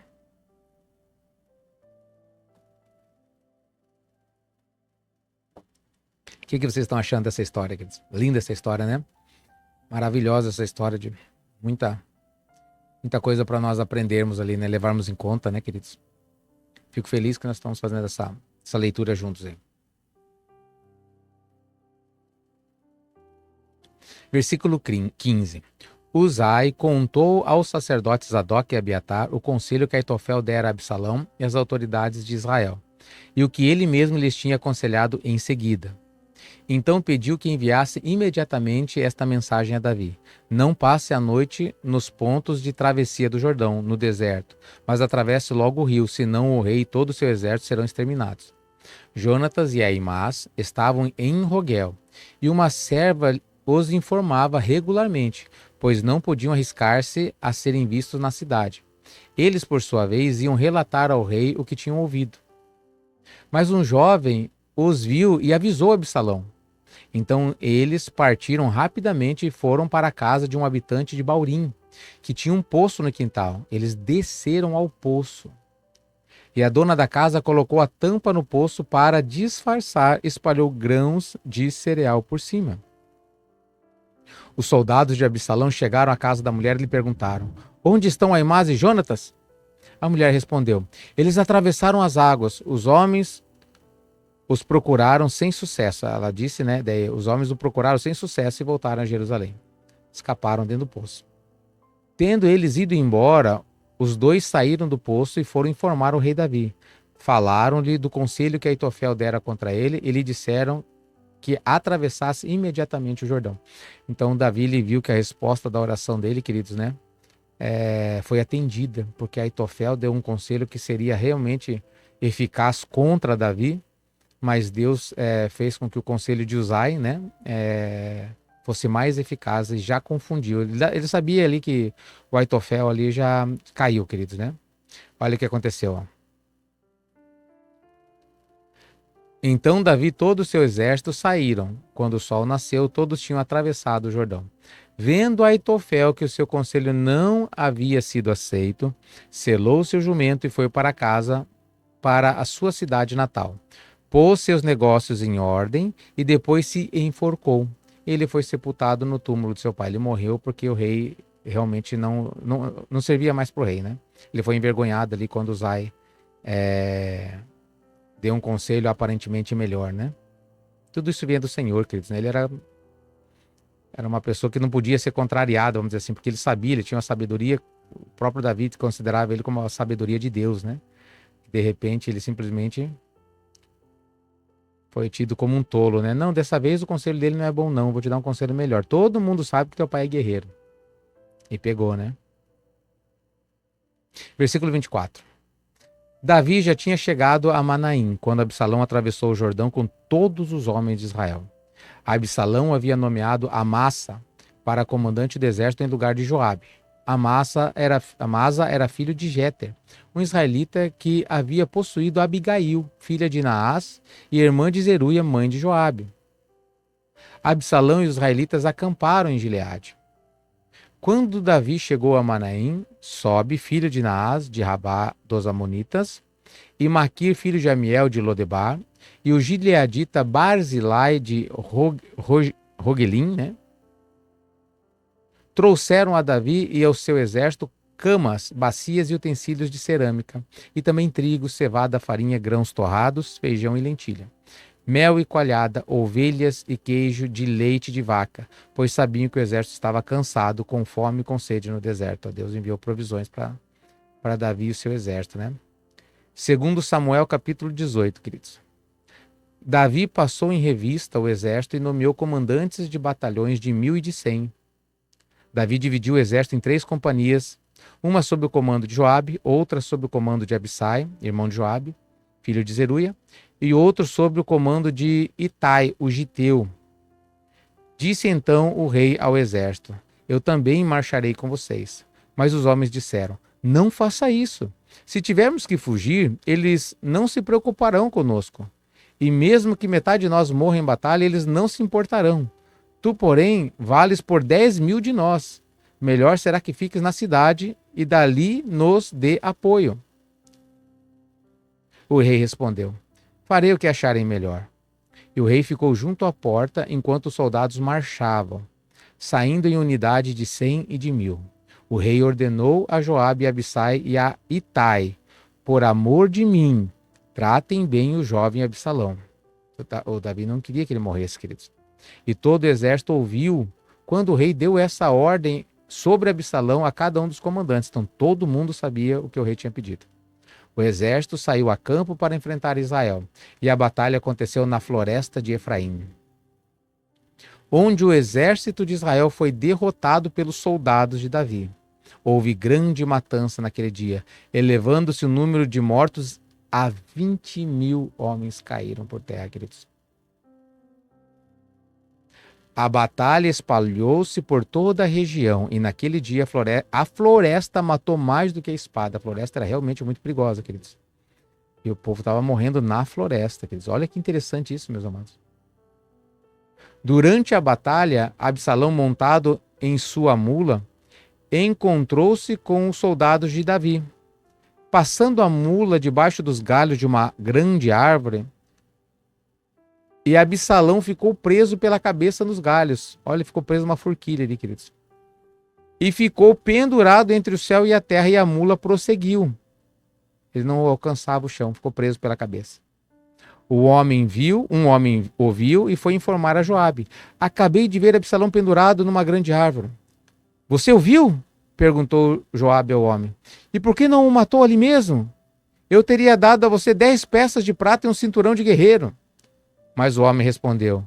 O que vocês estão achando dessa história, queridos? Linda essa história, né? Maravilhosa essa história de muita, muita coisa para nós aprendermos ali, né? Levarmos em conta, né, queridos? Fico feliz que nós estamos fazendo essa leitura juntos aí. Versículo 15. Uzai contou aos sacerdotes Zadok e Abiatar o conselho que Aitofel dera a Absalão e às autoridades de Israel, e o que ele mesmo lhes tinha aconselhado em seguida. Então pediu que enviasse imediatamente esta mensagem a Davi: não passe a noite nos pontos de travessia do Jordão, no deserto, mas atravesse logo o rio, senão o rei e todo o seu exército serão exterminados. Jonatas e Aimás estavam em Rogel, e uma serva os informava regularmente, pois não podiam arriscar-se a serem vistos na cidade. Eles, por sua vez, iam relatar ao rei o que tinham ouvido. Mas um jovem os viu e avisou Absalão. Então eles partiram rapidamente e foram para a casa de um habitante de Baurim, que tinha um poço no quintal. Eles desceram ao poço. E a dona da casa colocou a tampa no poço para disfarçar, espalhou grãos de cereal por cima. Os soldados de Absalão chegaram à casa da mulher e lhe perguntaram: onde estão Aimás e Jonatas? A mulher respondeu: eles atravessaram as águas, os homens os procuraram sem sucesso. Ela disse, né? Daí, os homens o procuraram sem sucesso e voltaram a Jerusalém. Escaparam dentro do poço. Tendo eles ido embora, os dois saíram do poço e foram informar o rei Davi. Falaram-lhe do conselho que Aitofel dera contra ele e lhe disseram que atravessasse imediatamente o Jordão. Então Davi lhe viu que a resposta da oração dele, queridos, né, foi atendida, porque Aitofel deu um conselho que seria realmente eficaz contra Davi, mas Deus fez com que o conselho de Uzai, né, fosse mais eficaz e já confundiu. Ele sabia ali que o Aitofel ali já caiu, queridos, né? Olha o que aconteceu, ó. Então Davi e todo o seu exército saíram. Quando o sol nasceu, todos tinham atravessado o Jordão. Vendo Aitofel que o seu conselho não havia sido aceito, selou seu jumento e foi para casa, para a sua cidade natal. Pôs seus negócios em ordem e depois se enforcou. Ele foi sepultado no túmulo de seu pai. Ele morreu porque o rei realmente não servia mais para o rei, né? Ele foi envergonhado ali quando Uzai deu um conselho aparentemente melhor, né? Tudo isso vinha do Senhor, queridos, né? Ele era uma pessoa que não podia ser contrariada, vamos dizer assim, porque ele sabia, ele tinha uma sabedoria, o próprio Davi considerava ele como a sabedoria de Deus, né? De repente, ele simplesmente foi tido como um tolo, né? Não, dessa vez o conselho dele não é bom não, vou te dar um conselho melhor. Todo mundo sabe que teu pai é guerreiro. E pegou, né? Versículo 24. Davi já tinha chegado a Manaim, quando Absalão atravessou o Jordão com todos os homens de Israel. Absalão havia nomeado Amasa para comandante do exército em lugar de Joabe. Amasa era filho de Jéter, um israelita que havia possuído Abigail, filha de Naás, e irmã de Zeruia, mãe de Joabe. Absalão e os israelitas acamparam em Gileade. Quando Davi chegou a Manaim, Sobe, filho de Naás, de Rabá dos Amonitas, e Maquir, filho de Amiel, de Lodebar, e o gileadita Barzilai, de Rogelim, né, trouxeram a Davi e ao seu exército camas, bacias e utensílios de cerâmica, e também trigo, cevada, farinha, grãos torrados, feijão e lentilha, mel e coalhada, ovelhas e queijo de leite de vaca, pois sabiam que o exército estava cansado, com fome e com sede no deserto. Deus enviou provisões para Davi e o seu exército, né? Segundo Samuel, capítulo 18, queridos. Davi passou em revista o exército e nomeou comandantes de batalhões de 1.000 e de 100. Davi dividiu o exército em 3 companhias, uma sob o comando de Joabe, outra sob o comando de Abissai, irmão de Joabe, filho de Zeruia, e outro sob o comando de Itai, o giteu. Disse então o rei ao exército: eu também marcharei com vocês. Mas os homens disseram: não faça isso. Se tivermos que fugir, eles não se preocuparão conosco. E mesmo que metade de nós morra em batalha, eles não se importarão. Tu, porém, vales por 10.000 de nós. Melhor será que fiques na cidade e dali nos dê apoio. O rei respondeu: farei o que acharem melhor. E o rei ficou junto à porta enquanto os soldados marchavam, saindo em unidade de 100 e de 1.000. O rei ordenou a Joabe, a Abissai e a Itai: por amor de mim, tratem bem o jovem Absalão. O Davi não queria que ele morresse, queridos. E todo o exército ouviu quando o rei deu essa ordem sobre Absalão a cada um dos comandantes. Então todo mundo sabia o que o rei tinha pedido. O exército saiu a campo para enfrentar Israel, e a batalha aconteceu na floresta de Efraim, onde o exército de Israel foi derrotado pelos soldados de Davi. Houve grande matança naquele dia, elevando-se o número de mortos a 20.000 homens caíram por terra, queridos. A batalha espalhou-se por toda a região, e naquele dia a floresta matou mais do que a espada. A floresta era realmente muito perigosa, queridos. E o povo estava morrendo na floresta, queridos. Olha que interessante isso, meus amados. Durante a batalha, Absalão, montado em sua mula, encontrou-se com os soldados de Davi. Passando a mula debaixo dos galhos de uma grande árvore, e Absalão ficou preso pela cabeça nos galhos. Olha, ele ficou preso numa forquilha ali, queridos. E ficou pendurado entre o céu e a terra, e a mula prosseguiu. Ele não alcançava o chão, ficou preso pela cabeça. Um homem ouviu e foi informar a Joabe: acabei de ver Absalão pendurado numa grande árvore. Você o viu? Perguntou Joabe ao homem. E por que não o matou ali mesmo? Eu teria dado a você 10 peças de prata e um cinturão de guerreiro. Mas o homem respondeu: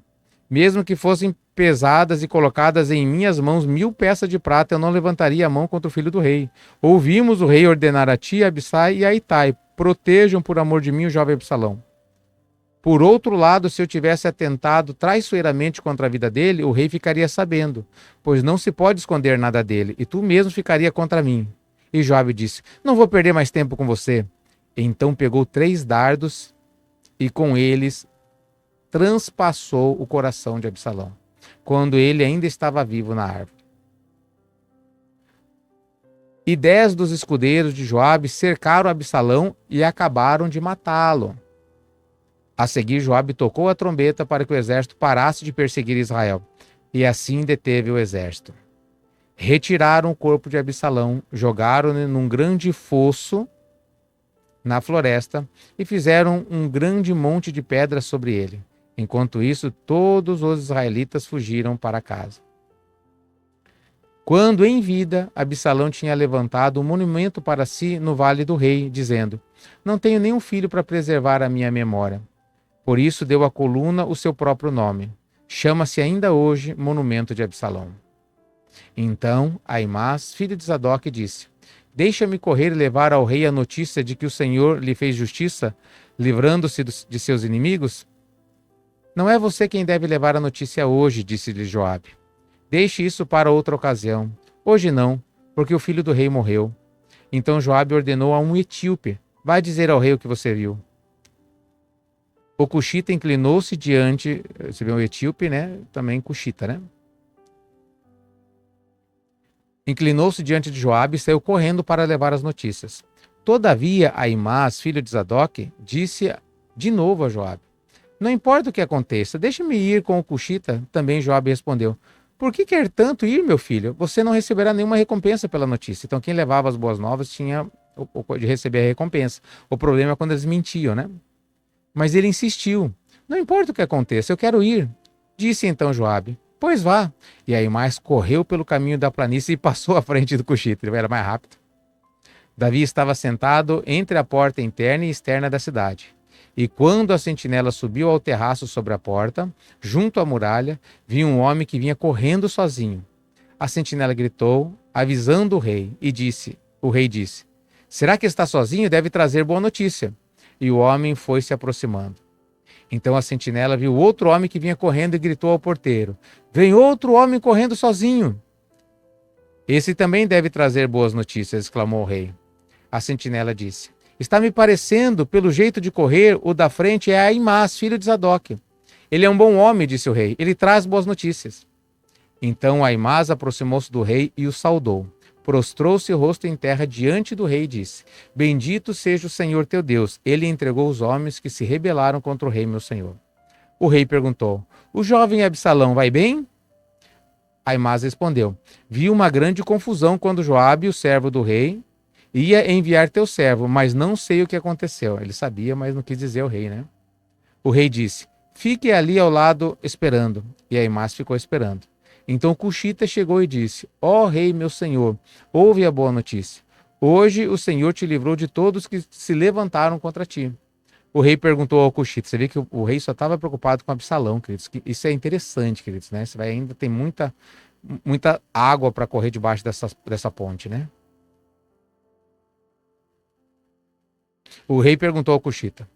mesmo que fossem pesadas e colocadas em minhas mãos 1.000 peças de prata, eu não levantaria a mão contra o filho do rei. Ouvimos o rei ordenar a ti, a Abissai e a Itai: protejam por amor de mim o jovem Absalão. Por outro lado, se eu tivesse atentado traiçoeiramente contra a vida dele, o rei ficaria sabendo, pois não se pode esconder nada dele, e tu mesmo ficaria contra mim. E Joabe disse: não vou perder mais tempo com você. Então pegou 3 dardos e com eles transpassou o coração de Absalão, quando ele ainda estava vivo na árvore. E 10 dos escudeiros de Joabe cercaram Absalão e acabaram de matá-lo. A seguir, Joabe tocou a trombeta para que o exército parasse de perseguir Israel, e assim deteve o exército. Retiraram o corpo de Absalão, jogaram-no num grande fosso na floresta e fizeram um grande monte de pedras sobre ele. Enquanto isso, todos os israelitas fugiram para casa. Quando em vida, Absalão tinha levantado um monumento para si no Vale do Rei, dizendo: não tenho nenhum filho para preservar a minha memória. Por isso deu à coluna o seu próprio nome. Chama-se ainda hoje Monumento de Absalão. Então Aimás, filho de Zadok, disse: deixa-me correr e levar ao rei a notícia de que o Senhor lhe fez justiça, livrando-se de seus inimigos? Não é você quem deve levar a notícia hoje, disse-lhe Joabe. Deixe isso para outra ocasião. Hoje não, porque o filho do rei morreu. Então Joabe ordenou a um etíope: vai dizer ao rei o que você viu. O cuxita inclinou-se diante, você vê o etíope, né? Também cuxita, né? Inclinou-se diante de Joabe e saiu correndo para levar as notícias. Todavia, Aimás, filho de Zadok, disse de novo a Joabe: não importa o que aconteça, deixe-me ir com o cuxita. Também Joabe respondeu: por que quer tanto ir, meu filho? Você não receberá nenhuma recompensa pela notícia. Então quem levava as boas novas tinha de receber a recompensa. O problema é quando eles mentiam, né? Mas ele insistiu: não importa o que aconteça, eu quero ir. Disse então Joabe: pois vá. E Aimás correu pelo caminho da planície e passou à frente do cuxita. Ele era mais rápido. Davi estava sentado entre a porta interna e externa da cidade. E quando a sentinela subiu ao terraço sobre a porta, junto à muralha, viu um homem que vinha correndo sozinho. A sentinela gritou, avisando o rei disse, será que está sozinho? Deve trazer boa notícia. E o homem foi se aproximando. Então a sentinela viu outro homem que vinha correndo e gritou ao porteiro, vem outro homem correndo sozinho. Esse também deve trazer boas notícias, exclamou o rei. A sentinela disse, está me parecendo, pelo jeito de correr, o da frente é Aimás, filho de Zadok. Ele é um bom homem, disse o rei, ele traz boas notícias. Então Aimás aproximou-se do rei e o saudou. Prostrou-se o rosto em terra diante do rei e disse, bendito seja o Senhor teu Deus. Ele entregou os homens que se rebelaram contra o rei, meu senhor. O rei perguntou, o jovem Absalão vai bem? Aimás respondeu, vi uma grande confusão quando Joabe, o servo do rei, ia enviar teu servo, mas não sei o que aconteceu. Ele sabia, mas não quis dizer ao rei, né? O rei disse, fique ali ao lado esperando. E Aimás ficou esperando. Então Cuxita chegou e disse, ó rei, meu senhor, ouve a boa notícia. Hoje o Senhor te livrou de todos que se levantaram contra ti. O rei perguntou ao Cuxita, você vê que o rei só estava preocupado com Absalão, queridos. Isso é interessante, queridos, né? Você vai ainda tem muita água para correr debaixo dessa ponte, né? O rei perguntou ao Cuxita,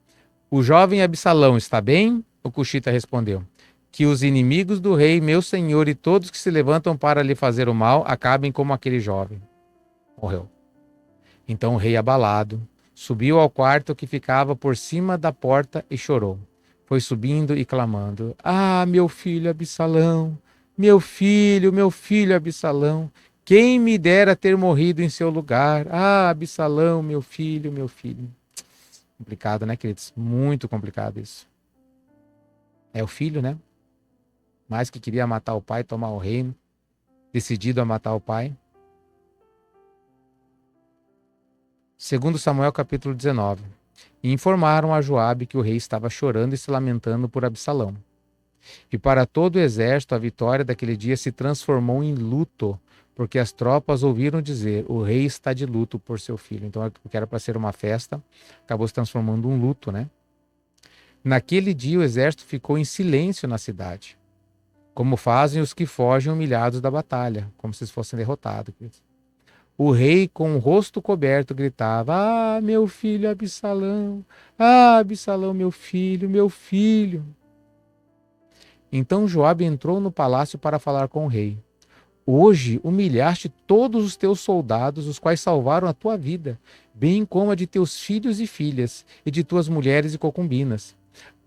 o jovem Absalão está bem? O Cuxita respondeu, que os inimigos do rei, meu senhor, e todos que se levantam para lhe fazer o mal, acabem como aquele jovem. Morreu. Então o rei, abalado, subiu ao quarto que ficava por cima da porta e chorou. Foi subindo e clamando, ah, meu filho Absalão, meu filho Absalão, quem me dera ter morrido em seu lugar? Ah, Absalão, meu filho, meu filho. Complicado, né, queridos? Muito complicado isso. É o filho, né? Mais que queria matar o pai, tomar o reino, decidido a matar o pai. Segundo Samuel capítulo 19. E informaram a Joabe que o rei estava chorando e se lamentando por Absalão. E para todo o exército a vitória daquele dia se transformou em luto, porque as tropas ouviram dizer, o rei está de luto por seu filho. Então, o que era para ser uma festa, acabou se transformando em um luto, né? Naquele dia o exército ficou em silêncio na cidade, como fazem os que fogem humilhados da batalha, como se fossem derrotados. O rei, com o rosto coberto, gritava, ah, meu filho Absalão, ah, Absalão, meu filho, meu filho. Então Joabe entrou no palácio para falar com o rei. Hoje humilhaste todos os teus soldados, os quais salvaram a tua vida, bem como a de teus filhos e filhas, e de tuas mulheres e concubinas.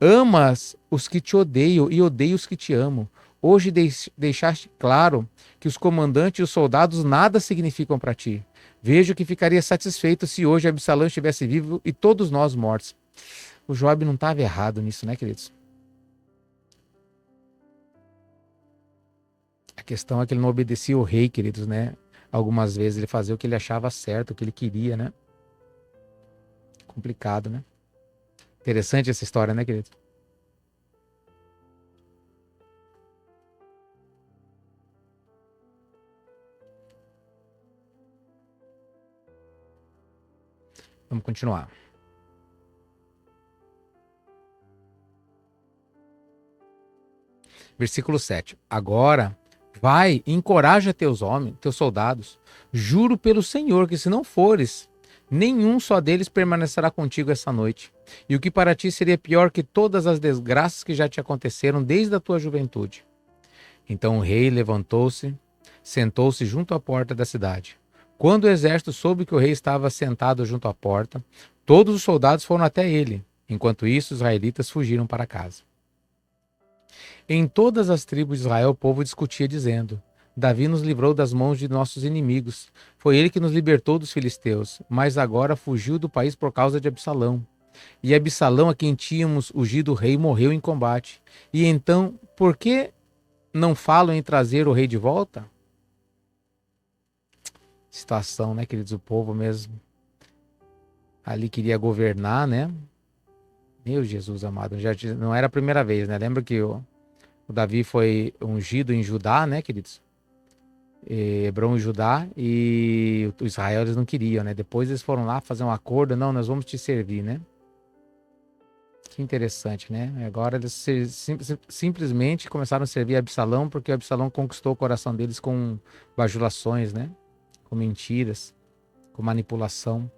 Amas os que te odeiam e odeias os que te amam. Hoje deixaste claro que os comandantes e os soldados nada significam para ti. Vejo que ficaria satisfeito se hoje Absalão estivesse vivo e todos nós mortos. O Joabe não estava errado nisso, né, queridos? A questão é que ele não obedecia o rei, queridos, né? Algumas vezes ele fazia o que ele achava certo, o que ele queria, né? Complicado, né? Interessante essa história, né, querido? Vamos continuar. Versículo 7. Agora, vai e encoraja teus homens, teus soldados. Juro pelo Senhor que se não fores, nenhum só deles permanecerá contigo essa noite. E o que para ti seria pior que todas as desgraças que já te aconteceram desde a tua juventude. Então o rei levantou-se, sentou-se junto à porta da cidade. Quando o exército soube que o rei estava sentado junto à porta, todos os soldados foram até ele. Enquanto isso, os israelitas fugiram para casa. Em todas as tribos de Israel, o povo discutia, dizendo: Davi nos livrou das mãos de nossos inimigos. Foi ele que nos libertou dos filisteus, mas agora fugiu do país por causa de Absalão. E Absalão, a quem tínhamos ungido rei, morreu em combate. E então, por que não falam em trazer o rei de volta? Situação, né, queridos? O povo mesmo ali queria governar, né? Meu Jesus amado, já não era a primeira vez, né? Lembra que o Davi foi ungido em Judá, né, queridos? Hebron e Judá, e o Israel eles não queriam, né? Depois eles foram lá fazer um acordo, não, nós vamos te servir, né? Que interessante, né? Agora eles simplesmente começaram a servir Absalão porque o Absalão conquistou o coração deles com bajulações, né? Com mentiras, com manipulação.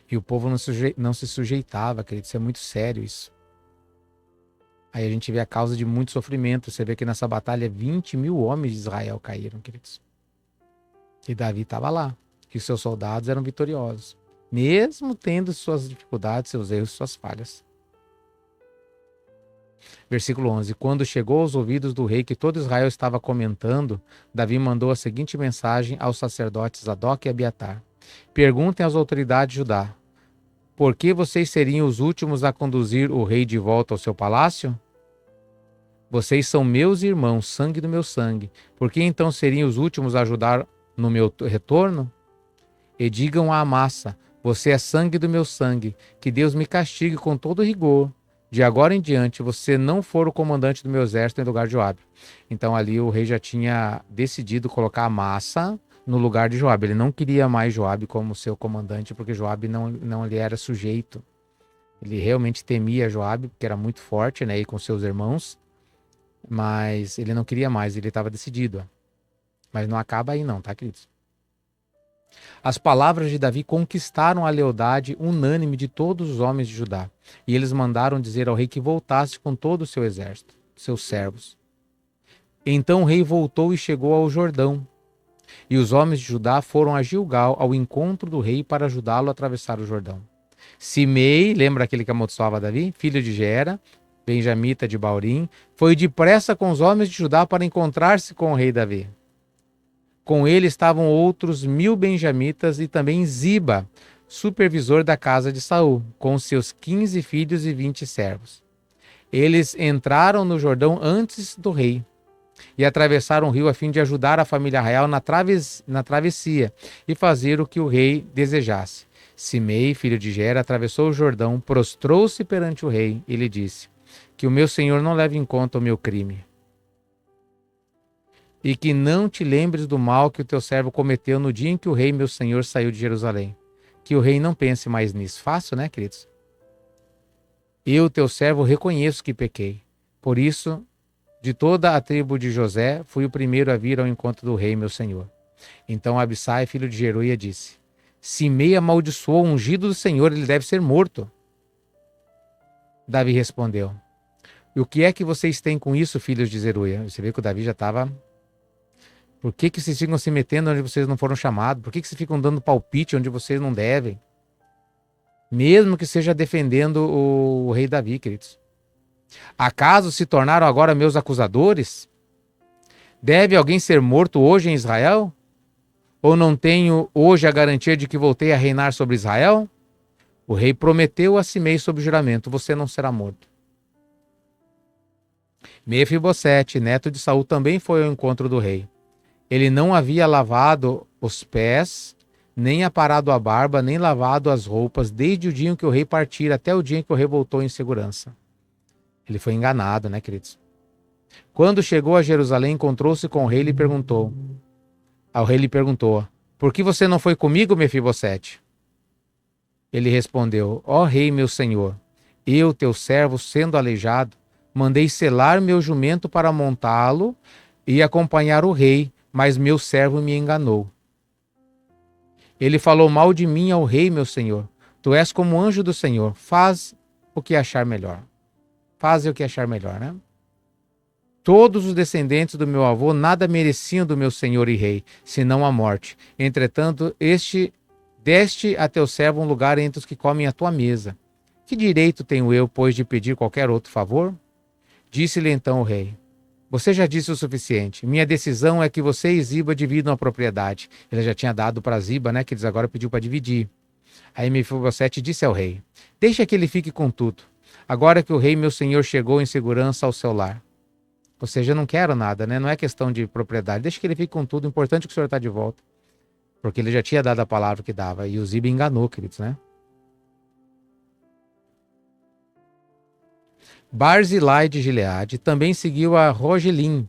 E o povo não se sujeitava, querido. Isso é muito sério isso. Aí a gente vê a causa de muito sofrimento. Você vê que nessa batalha 20 mil homens de Israel caíram, queridos. E Davi estava lá. E os seus soldados eram vitoriosos. Mesmo tendo suas dificuldades, seus erros, suas falhas. Versículo 11. Quando chegou aos ouvidos do rei que todo Israel estava comentando, Davi mandou a seguinte mensagem aos sacerdotes Zadok e Abiatar. Perguntem às autoridades de Judá. Por que vocês seriam os últimos a conduzir o rei de volta ao seu palácio? Vocês são meus irmãos, sangue do meu sangue. Por que então seriam os últimos a ajudar no meu retorno? E digam à Amassa, você é sangue do meu sangue, que Deus me castigue com todo rigor. De agora em diante, você não for o comandante do meu exército em lugar de Joabe. Então ali o rei já tinha decidido colocar Amassa no lugar de Joabe. Ele não queria mais Joabe como seu comandante, porque Joabe não lhe era sujeito. Ele realmente temia Joabe, porque era muito forte, né, e com seus irmãos, mas ele não queria mais, ele estava decidido. Mas não acaba aí não, tá, queridos? As palavras de Davi conquistaram a lealdade unânime de todos os homens de Judá, e eles mandaram dizer ao rei que voltasse com todo o seu exército, seus servos. Então o rei voltou e chegou ao Jordão, e os homens de Judá foram a Gilgal ao encontro do rei para ajudá-lo a atravessar o Jordão. Simei, lembra aquele que amaldiçoava Davi? Filho de Gera, benjamita de Baurim, foi depressa com os homens de Judá para encontrar-se com o rei Davi. Com ele estavam outros 1000 benjamitas e também Ziba, supervisor da casa de Saul, com seus 15 filhos e 20 servos. Eles entraram no Jordão antes do rei e atravessaram o rio a fim de ajudar a família real na travessia e fazer o que o rei desejasse. Simei, filho de Gera, atravessou o Jordão, prostrou-se perante o rei e lhe disse: que o meu senhor não leve em conta o meu crime, e que não te lembres do mal que o teu servo cometeu no dia em que o rei, meu senhor, saiu de Jerusalém. Que o rei não pense mais nisso. Fácil, né, queridos? Eu, teu servo, reconheço que pequei. Por isso, de toda a tribo de José, fui o primeiro a vir ao encontro do rei, meu senhor. Então Abissai, filho de Geruia, disse: Simei amaldiçoou o ungido do Senhor, ele deve ser morto. Davi respondeu: E o que é que vocês têm com isso, filhos de Zeruia? Você vê que o Davi já estava... Por que vocês ficam se metendo onde vocês não foram chamados? Por que vocês ficam dando palpite onde vocês não devem? Mesmo que seja defendendo o rei Davi, queridos. Acaso se tornaram agora meus acusadores? Deve alguém ser morto hoje em Israel? Ou não tenho hoje a garantia de que voltei a reinar sobre Israel? O rei prometeu a Simei sob juramento: você não será morto. Mefibosete, neto de Saul, também foi ao encontro do rei. Ele não havia lavado os pés, nem aparado a barba, nem lavado as roupas, desde o dia em que o rei partira até o dia em que o rei voltou em segurança. Ele foi enganado, né, queridos? Quando chegou a Jerusalém, encontrou-se com o rei e lhe perguntou. O rei lhe perguntou: por que você não foi comigo, Mefibosete? Ele respondeu: ó rei, meu senhor, eu, teu servo, sendo aleijado, mandei selar meu jumento para montá-lo e acompanhar o rei, mas meu servo me enganou. Ele falou mal de mim ao rei, meu senhor. Tu és como anjo do Senhor. Faz o que achar melhor. Faze o que achar melhor, né? Todos os descendentes do meu avô nada mereciam do meu senhor e rei, senão a morte. Entretanto, deste a teu servo um lugar entre os que comem a tua mesa. Que direito tenho eu, pois, de pedir qualquer outro favor? Disse-lhe então o rei: você já disse o suficiente. Minha decisão é que você e Ziba dividam a propriedade. Ele já tinha dado para Ziba, né? Que eles agora pediu para dividir. Aí Mefibosete disse ao rei: deixa que ele fique com tudo. Agora que o rei, meu senhor, chegou em segurança ao seu lar. Ou seja, eu não quero nada, né? Não é questão de propriedade. Deixa que ele fique com tudo. O importante é que o senhor está de volta. Porque ele já tinha dado a palavra que dava. E o Ziba enganou, queridos, né? Barzilai de Gileade também seguiu a Rogelim,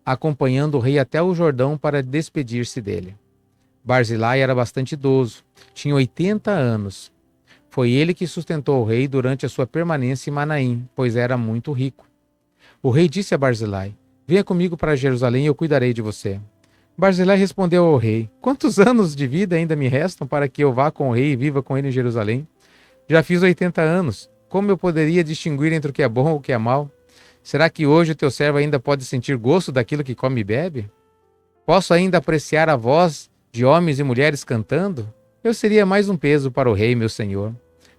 acompanhando o rei até o Jordão para despedir-se dele. Barzilai era bastante idoso, tinha 80 anos. Foi ele que sustentou o rei durante a sua permanência em Manaim, pois era muito rico. O rei disse a Barzilai: Venha comigo para Jerusalém e eu cuidarei de você. Barzilai respondeu ao rei: Quantos anos de vida ainda me restam para que eu vá com o rei e viva com ele em Jerusalém? Já fiz 80 anos. Como eu poderia distinguir entre o que é bom e o que é mal? Será que hoje o teu servo ainda pode sentir gosto daquilo que come e bebe? Posso ainda apreciar a voz de homens e mulheres cantando? Eu seria mais um peso para o rei, meu senhor.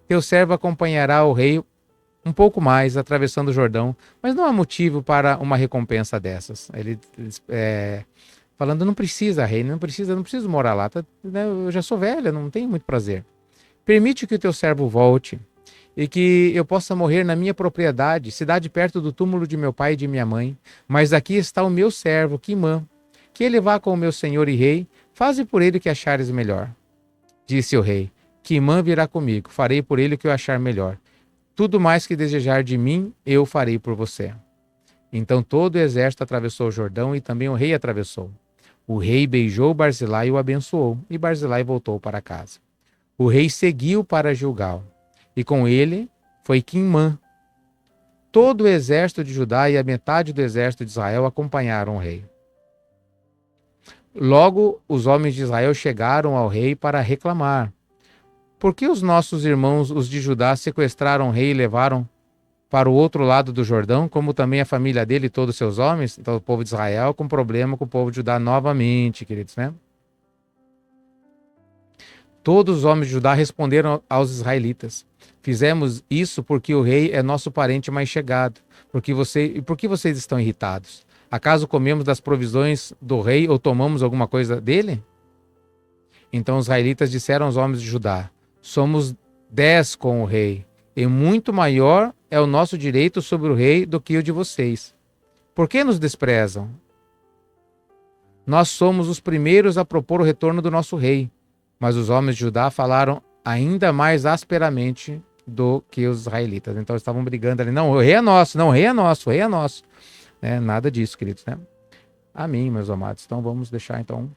Teu servo acompanhará o rei um pouco mais, atravessando o Jordão, mas não há motivo para uma recompensa dessas. Falando, não precisa, rei, não preciso morar lá. Né, eu já sou velha, não tenho muito prazer. Permite que o teu servo volte e que eu possa morrer na minha propriedade, cidade perto do túmulo de meu pai e de minha mãe. Mas aqui está o meu servo, Quimã, que ele vá com o meu senhor e rei, faze por ele o que achares melhor. Disse o rei: Quimã virá comigo, farei por ele o que eu achar melhor. Tudo mais que desejar de mim, eu farei por você. Então todo o exército atravessou o Jordão e também o rei atravessou. O rei beijou Barzilai e o abençoou, e Barzilai voltou para casa. O rei seguiu para Gilgal, e com ele foi Quimã. Todo o exército de Judá e a metade do exército de Israel acompanharam o rei. Logo, os homens de Israel chegaram ao rei para reclamar. Por que os nossos irmãos, os de Judá, sequestraram o rei e levaram para o outro lado do Jordão, como também a família dele e todos os seus homens? Então, o povo de Israel com problema com o povo de Judá novamente, queridos, né? Todos os homens de Judá responderam aos israelitas: Fizemos isso porque o rei é nosso parente mais chegado. Por que vocês estão irritados? Acaso comemos das provisões do rei ou tomamos alguma coisa dele? Então os israelitas disseram aos homens de Judá: Somos 10 com o rei, e muito maior é o nosso direito sobre o rei do que o de vocês. Por que nos desprezam? Nós somos os primeiros a propor o retorno do nosso rei. Mas os homens de Judá falaram ainda mais asperamente do que os israelitas. Então eles estavam brigando ali. Não, o rei é nosso, não, o rei é nosso, o rei é nosso. Né? Nada disso, queridos, né? Amém, meus amados. Então vamos deixar então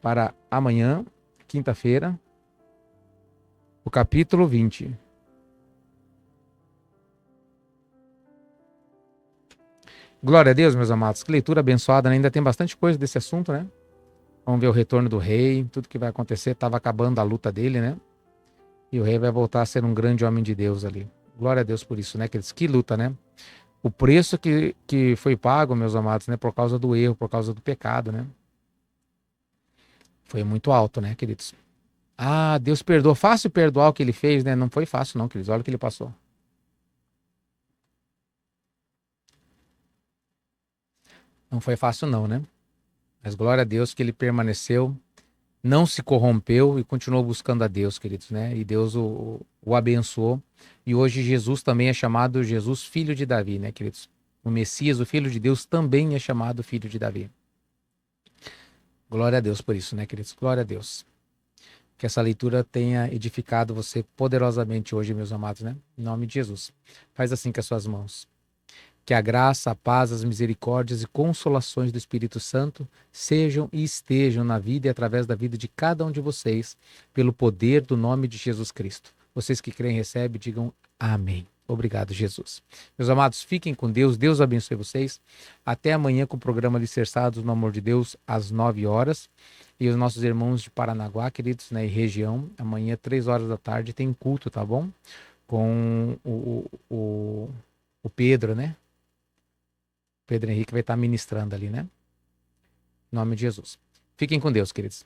para amanhã, quinta-feira, o capítulo 20. Glória a Deus, meus amados. Que leitura abençoada, né? Ainda tem bastante coisa desse assunto, né? Vamos ver o retorno do rei, tudo que vai acontecer. Estava acabando a luta dele, né? E o rei vai voltar a ser um grande homem de Deus ali. Glória a Deus por isso, né, queridos? Que luta, né? O preço que foi pago, meus amados, né? Por causa do erro, por causa do pecado, né? Foi muito alto, né, queridos? Ah, Deus perdoou. Fácil perdoar o que ele fez, né? Não foi fácil, não, queridos. Olha o que ele passou. Não foi fácil, não, né? Mas glória a Deus que ele permaneceu, não se corrompeu e continuou buscando a Deus, queridos, né? E Deus o abençoou. E hoje Jesus também é chamado Jesus, filho de Davi, né, queridos? O Messias, o filho de Deus, também é chamado filho de Davi. Glória a Deus por isso, né, queridos? Glória a Deus. Que essa leitura tenha edificado você poderosamente hoje, meus amados, né? Em nome de Jesus. Faz assim com as suas mãos. Que a graça, a paz, as misericórdias e consolações do Espírito Santo sejam e estejam na vida e através da vida de cada um de vocês, pelo poder do nome de Jesus Cristo. Vocês que creem e recebem, digam amém. Obrigado, Jesus. Meus amados, fiquem com Deus. Deus abençoe vocês. Até amanhã com o programa Alicerçados no Amor de Deus, às 9 horas. E os nossos irmãos de Paranaguá, queridos, né, e região, amanhã, 3 horas da tarde, tem culto, tá bom? Com o Pedro, né? Pedro Henrique vai estar ministrando ali, né? Em nome de Jesus. Fiquem com Deus, queridos.